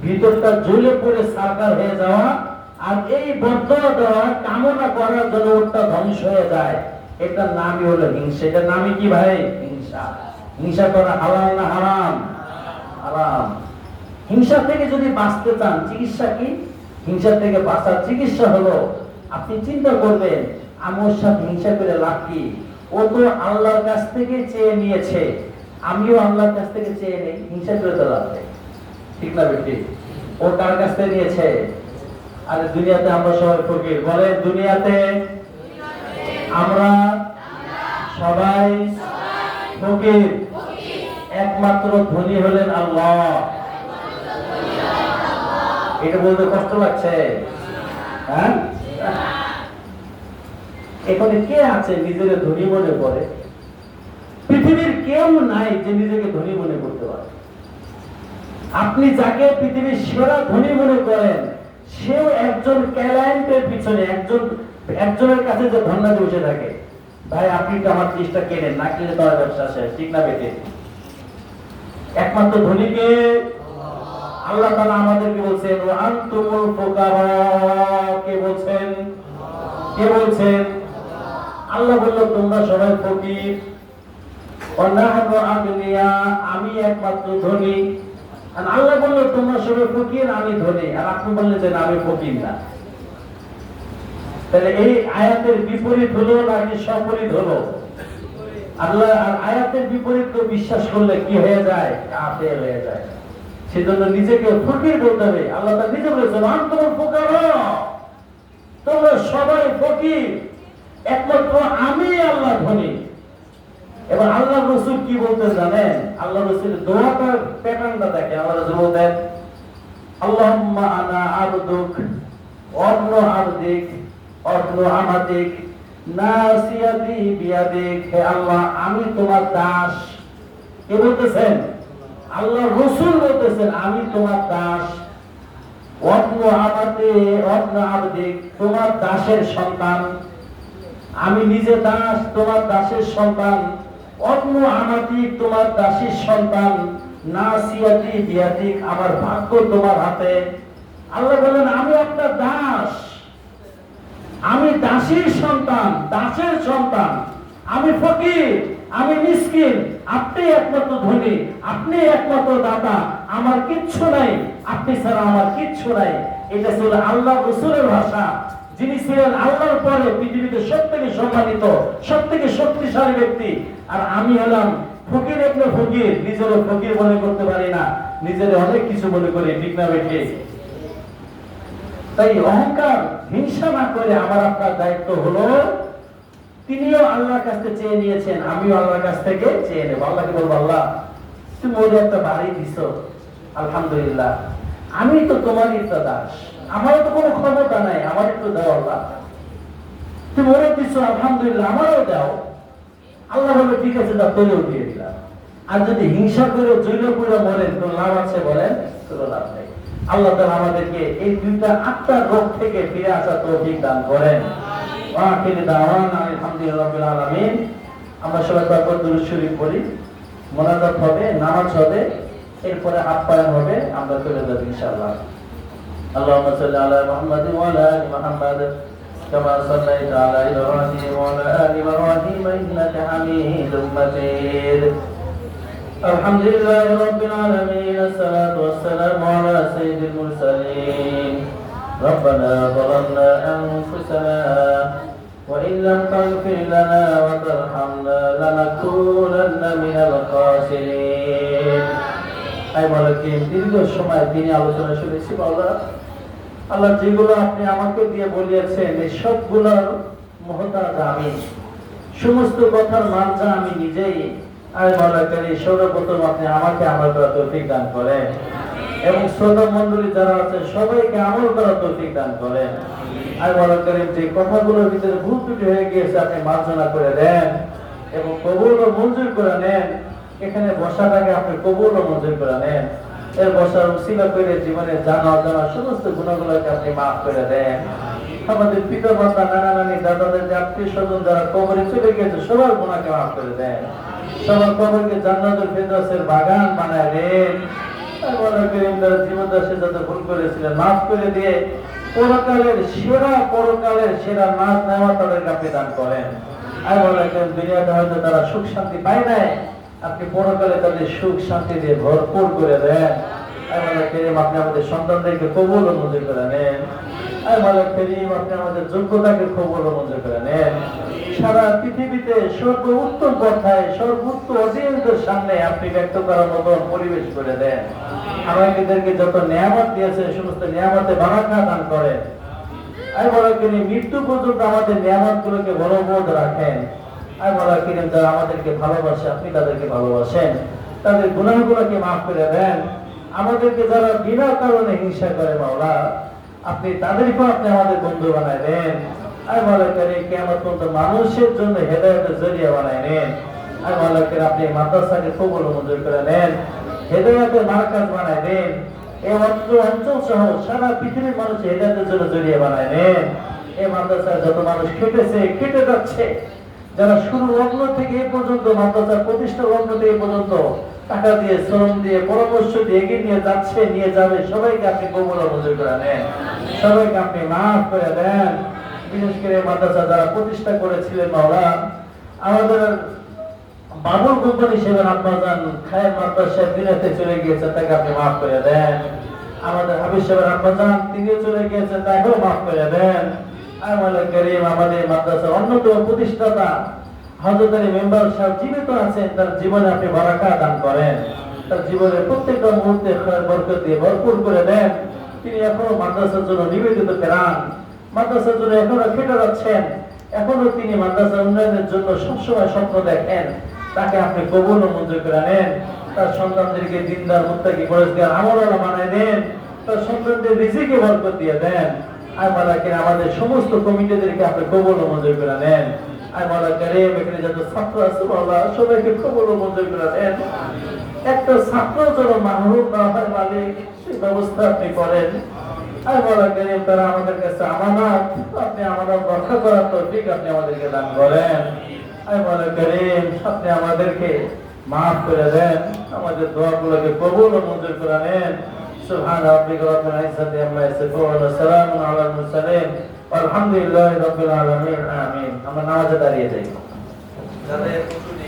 ভিতরটা জ্বলে পড়ে সাকার হয়ে যাওয়া, আর এই বদলা দেওয়া, কামনা করার জন্য ওটা ধ্বংস হয়ে যায়, এটা নামই হলো হিংসা। এটা নামই কি ভাই? হিংসা। হিংসা করা হালাল না হারাম? হারাম। হিংসা থেকে যদি বাঁচতে চান, চিকিৎসা কি? হিংসা থেকে বাঁচার চিকিৎসা হলো, আপনি চিন্তা করবেন আমি ওর সাথে হিংসা করে লাভ কি? ও তো আল্লাহর কাছ থেকে চেয়ে নিয়েছে, আমিও আল্লাহর কাছ থেকে চেয়ে নেই, হিংসা করে তো লাভ নেই, ঠিক না বেটি? ও কার কাছ থেকে নিয়েছে? আরে দুনিয়াতে আমরা সবাই ফকির, বলে দুনিয়াতে আমরা সবাই ফকির, একমাত্র ধনী হলেন আল্লাহ। এটা বলতে কষ্ট লাগছে? হ্যাঁ, এখানে কে আছে নিজেকে ধনী মনে করে? পৃথিবীর কেউ নাই যে নিজেকে ধনী মনে করতে পারে। আপনি যাকে পৃথিবীর সেরা ধনী মনে করেন, সেও একজন ক্লায়েন্টের পিছনে, একজনের কাছে যে ধন্যবাদ বসে থাকে, ভাই আপনি তো আমার জিনিসটা কেনেন, না কিনলে তোমার ব্যবসা শেষ, ঠিক না বেটে? একমাত্র ধনীকে আল্লাহ তাআলা আমাদেরকে বলছেন ওয়া আনতুমুল ফুকারা। কে বলছেন? কে বলছেন? আল্লাহ বলল তোমরা সবাই ফকির। ওয়ানাহনু আগনিয়া, আমি একমাত্র ধনী। আর আল্লাহ বললো তোমরা সবাই ফকির, আমি ধনী। আর আপনি বললেন যে না, আমি ফকির না। তাহলে এই আয়াতের বিপরীত হলো নাকি সপরীত হলো? আল্লাহ আর আয়াতের বিপরীত বিশ্বাস করলে কি হয়ে যায়? কাফের হয়ে যায়। সেজন্য নিজেকে ফকির বলতে হবে। আল্লাহ তাআলা নিজে বলেছেন আনতুম ফুকারা, তোমরা সবাই ফকির, একমাত্র আমি আল্লাহ ধনী। এবার আল্লাহ রাসূল কি বলতে জানেন? আল্লাহ রাসূল দোয়াটার প্যাটার্নটা দেখে। আল্লাহ রাসূল বলেন আল্লাহুম্মা আনা আবদুক ওয়াবনু আবদিক ওয়াবনু আমাতিক নাসিয়াতি বিয়াদিক। হে আল্লাহ, আমি তোমার দাস। কে বলতেছেন? আল্লাহ রাসূল বলতেছেন আমি তোমার দাস। ওয়াবনু আমাতি ওয়াবনু আবদিক, তোমার দাসের সন্তান। আমি নিজে দাস, তোমার দাসের সন্তান। ওয়াবনু আমাতিক, তোমার দাসীর সন্তান। নাসিয়াতি বিয়াদিক, আমার ভাগ্য তোমার হাতে। আল্লাহ বলেন আমি আপনার দাস, আমি দাসীর সন্তান, দাসের সন্তান। আমি ফকির, আমি মিসকিন, আপনি একমাত্র ধনী, আপনি একমাত্র দাতা। আমার কিচ্ছু নাই, আপনি ছাড়া আমার কিচ্ছু নাই। এটা ছিল আল্লাহ রাসূলের ভাষা, যিনি ছিলেন আল্লাহর পরে পৃথিবীতে সবথেকে সম্মানিত, সবথেকে শক্তিশালী ব্যক্তি। আর আমি হলাম ফকির, একটু ফকির, নিজেরও ফকির মনে করতে পারি না, নিজের অনেক কিছু মনে করি। ঠিক না বেঠে? তাই অহংকার, হিংসা না করে আমার আপনার দায়িত্ব হলো, তিনিও আল্লাহর কাছ থেকে চেয়ে নিয়েছেন, আমিও আল্লাহর কাছ থেকে চেয়ে নেব। আল্লাহকে বলবো আল্লাহ তুমি ওদের একটা বাড়ি দিছো, আলহামদুলিল্লাহ, আমি তো তোমারই একটা দাস, আমারও তো কোনো ক্ষমতা নাই, আমার একটু দাও আল্লাহ। তুমি ওরে দিছো, আলহামদুলিল্লাহ, আমারও দাও। আল্লাহ বলে ঠিক আছে, দাও, তোরেও দিয়ে দিলাম। আর যদি হিংসা করে জৈল করে মরেন, কোনো লাভ আছে? বলেন, কোনো লাভ নেই। আল্লাহ তাআলা আমাদেরকে এই দুইটা আত্মার রোগ থেকে ফিরে আসা তৌফিক দান করেন। আখিরি দাওয়ানা আলহামদুলিল্লাহি রাব্বিল আলামিন। আমরা সবাই তারপর দুরূদ শরীফ পড়ি, মোনাজাত হবে, নামাজ হবে, এরপরে আপ্যায়ন হবে, আমরা চলে যাব ইনশাআল্লাহ। আল্লাহুম্মা সাল্লি আলা মুহাম্মাদিন ওয়া আলা আলি মুহাম্মাদ কামা সাল্লাইতা আলা ইব্রাহিম ওয়া আলা আলি ইব্রাহিম ইন্নাকা হামিদুম মাজিদ। আলহামদুলিল্লাহি রাব্বিল আলামিন। আসসালাতু ওয়াসসালামু আলা সাইয়্যিদিল মুরসালিন। ربنا ظلمنا أنفسنا وإن لم تغفر لنا وترحمنا لنكونن من الخاسرين। আই মালিক, দীর্ঘ সময় তিনি আলোচনা শুনেছি আল্লাহ। আল্লাহ যেগুলো আপনি আমাকে দিয়ে বলিয়েছেন এই সবগুলোর মুহতাজ আমি, সমস্ত কথার মানজা আমি নিজেই। আই মালিক, সর্বপ্রথম আপনি আমাকে আমল করার তৌফিক দান করেন এবং শ্রোতা মণ্ডলী যারা আছে সবাইকে আমল করার তৌফিক দান করেন। আই মালিক, যে কথাগুলোর ভিতরে ভুল ত্রুটি হয়ে গিয়েছে আপনি মার্জনা করে দেন এবং কবুল ও মঞ্জুর করে নেন। এখানে বসাটাকে আপনি কবুল ও মঞ্জুর করে নেন। এর বসার উসিলা করে জীবনে জানা অজানা সমস্ত গুণাগুলোকে আপনি মাফ করে দেন। আমাদের পিতা মাতা, নানা নানি, দাদাদের যে আত্মীয় স্বজন যারা কবরে চলে গেছে সবার গুণাকে মাফ করে দেন। সবার কবরকে জান্নাতুল ফেরদাউসের বাগান বানায় দেন। জীবনদাসে যত ভুল করেছিলেন মাফ করে দিয়ে পরকালের সেরা নাচ নেওয়া তাদেরকে আপনি দান করেন। আর বলা দুনিয়াতে হয়তো তারা সুখ শান্তি পায় নাই, আপনি পরকালে তাদের সুখ শান্তি দিয়ে ভরপুর করে দেন। আপনি আমাদের সন্তানদেরকে কবুল ও মঞ্জুর করে নেন। আপনি আমাদের যোগ্যতাকে কবুল ও মঞ্জুর করে নেন। সারা পৃথিবীতে সর্বোত্তম কথায় সর্বোত্তম অডিয়েন্সের সামনে আপনি ব্যক্ত করার মতন পরিবেশ করে দেন। আমাদেরকে যত নিয়ামত দিয়েছে সমস্ত নিয়ামতে বারাকা দান করেন। আর বলা কিনি মৃত্যু পর্যন্ত আমাদের নিয়ামত গুলোকে বলবৎ রাখেন। আর বলা কিনি যারা আমাদেরকে ভালোবাসে আপনি তাদেরকে ভালোবাসেন, তাদের গুনাহগুলোকে মাফ করে দেন। আমাদেরকে যারা বিনা কারণে হিংসা করে মাওলা আপনি তাদেরকেও আপনি আমাদের বন্ধু বানায় দেন। আর বলা কিনি কিয়ামত পর্যন্ত মানুষের জন্য হেদায়েতের জরিয়া বানায় নেন। আর বলা কিনি আপনি মাদ্রাসাকে কবুল ও মঞ্জুর করে নেন, হেদায়েতের মার্কাজ বানায় দেন। এই অঞ্চল সহ সারা পৃথিবীর মানুষ হেদায়েতের জন্য জড়িয়ে বানায় নেন। এই মাদ্রাসায় যত মানুষ খেটেছে, খেটে যাচ্ছে, যারা শুরু লগ্ন থেকে এ পর্যন্ত মাদ্রাসা প্রতিষ্ঠা লগ্ন থেকে পর্যন্ত টাকা দিয়ে, শ্রম দিয়ে, পরামর্শ দিয়ে এগিয়ে নিয়ে যাচ্ছে, নিয়ে যাবে, সবাইকে আপনি কবুল ও মঞ্জুর করে নেন, সবাইকে আপনি মাফ করে দেন। বিশেষ করে মাদ্রাসা যারা প্রতিষ্ঠা করেছিলেন মাওলা, আমাদের বাবুল কোম্পানি সেবার আব্বাজান খায়ের মাদ্রাসা দুনিয়াতে চলে গিয়েছে, তাকে আপনি মাফ করে দেন। আমাদের হাবিব সাহেবের আব্বাজান তিনিও চলে গিয়েছে, তাকেও মাফ করে দেন। আর মাওলা করিম আমাদের মাদ্রাসার অন্যতম প্রতিষ্ঠাতা হযরত আলী মেম্বার সাহেব জীবিত আছেন, তার জীবনে আপনি বারাকা দান করেন, তার জীবনে প্রত্যেকটা মুহূর্তে খায়ের বরকত দিয়ে ভরপুর করে দেন। তিনি এখনো মাদ্রাসার জন্য নিবেদিত প্রাণ, মাদ্রাসার জন্য এখনো খেটে যাচ্ছেন, এখনো তিনি মাদ্রাসা উন্নয়নের জন্য সবসময় স্বপ্ন দেখেন। তাকে আপনি কবুল ও মঞ্জুর করে নেন। তার সন্তানদেরকে দিনদার মুত্তাকি পরেজগার আমলওয়ালা বানায় দেন। তার সন্তানদের রিজিকে বরকত দিয়ে দেন। আর মালাকে আমাদের সমস্ত কমিটিদেরকে আপনি কবুল ও মঞ্জুর করে নেন। আর মালা কারীম এখানে যত ছাত্র আছে আল্লাহ সবাইকে কবুল ও মঞ্জুর করে নেন। একটা ছাত্র যেন মাহরুম না হয় মালিক, সেই ব্যবস্থা আপনি করেন। আর মালা কারীম তারা আমাদের কাছে আমানত, আপনি আমানত রক্ষা করার তৌফিক আপনি আমাদেরকে দান করেন। আর মালা কারীম আপনি আমাদেরকে মাফ করে দেন, আমাদের দোয়াগুলোকে কবুল ও মঞ্জুর করে নেন। সুবহান রাব্বিকা রাব্বিল ইজ্জাতি আম্মা ইয়াসিফুন ওয়া সালামুন আলাল মুরসালিন ওয়ালহামদুলিল্লাহি রাব্বিল আলামিন। আমিন। আমরা নামাজে দাঁড়িয়ে যাই।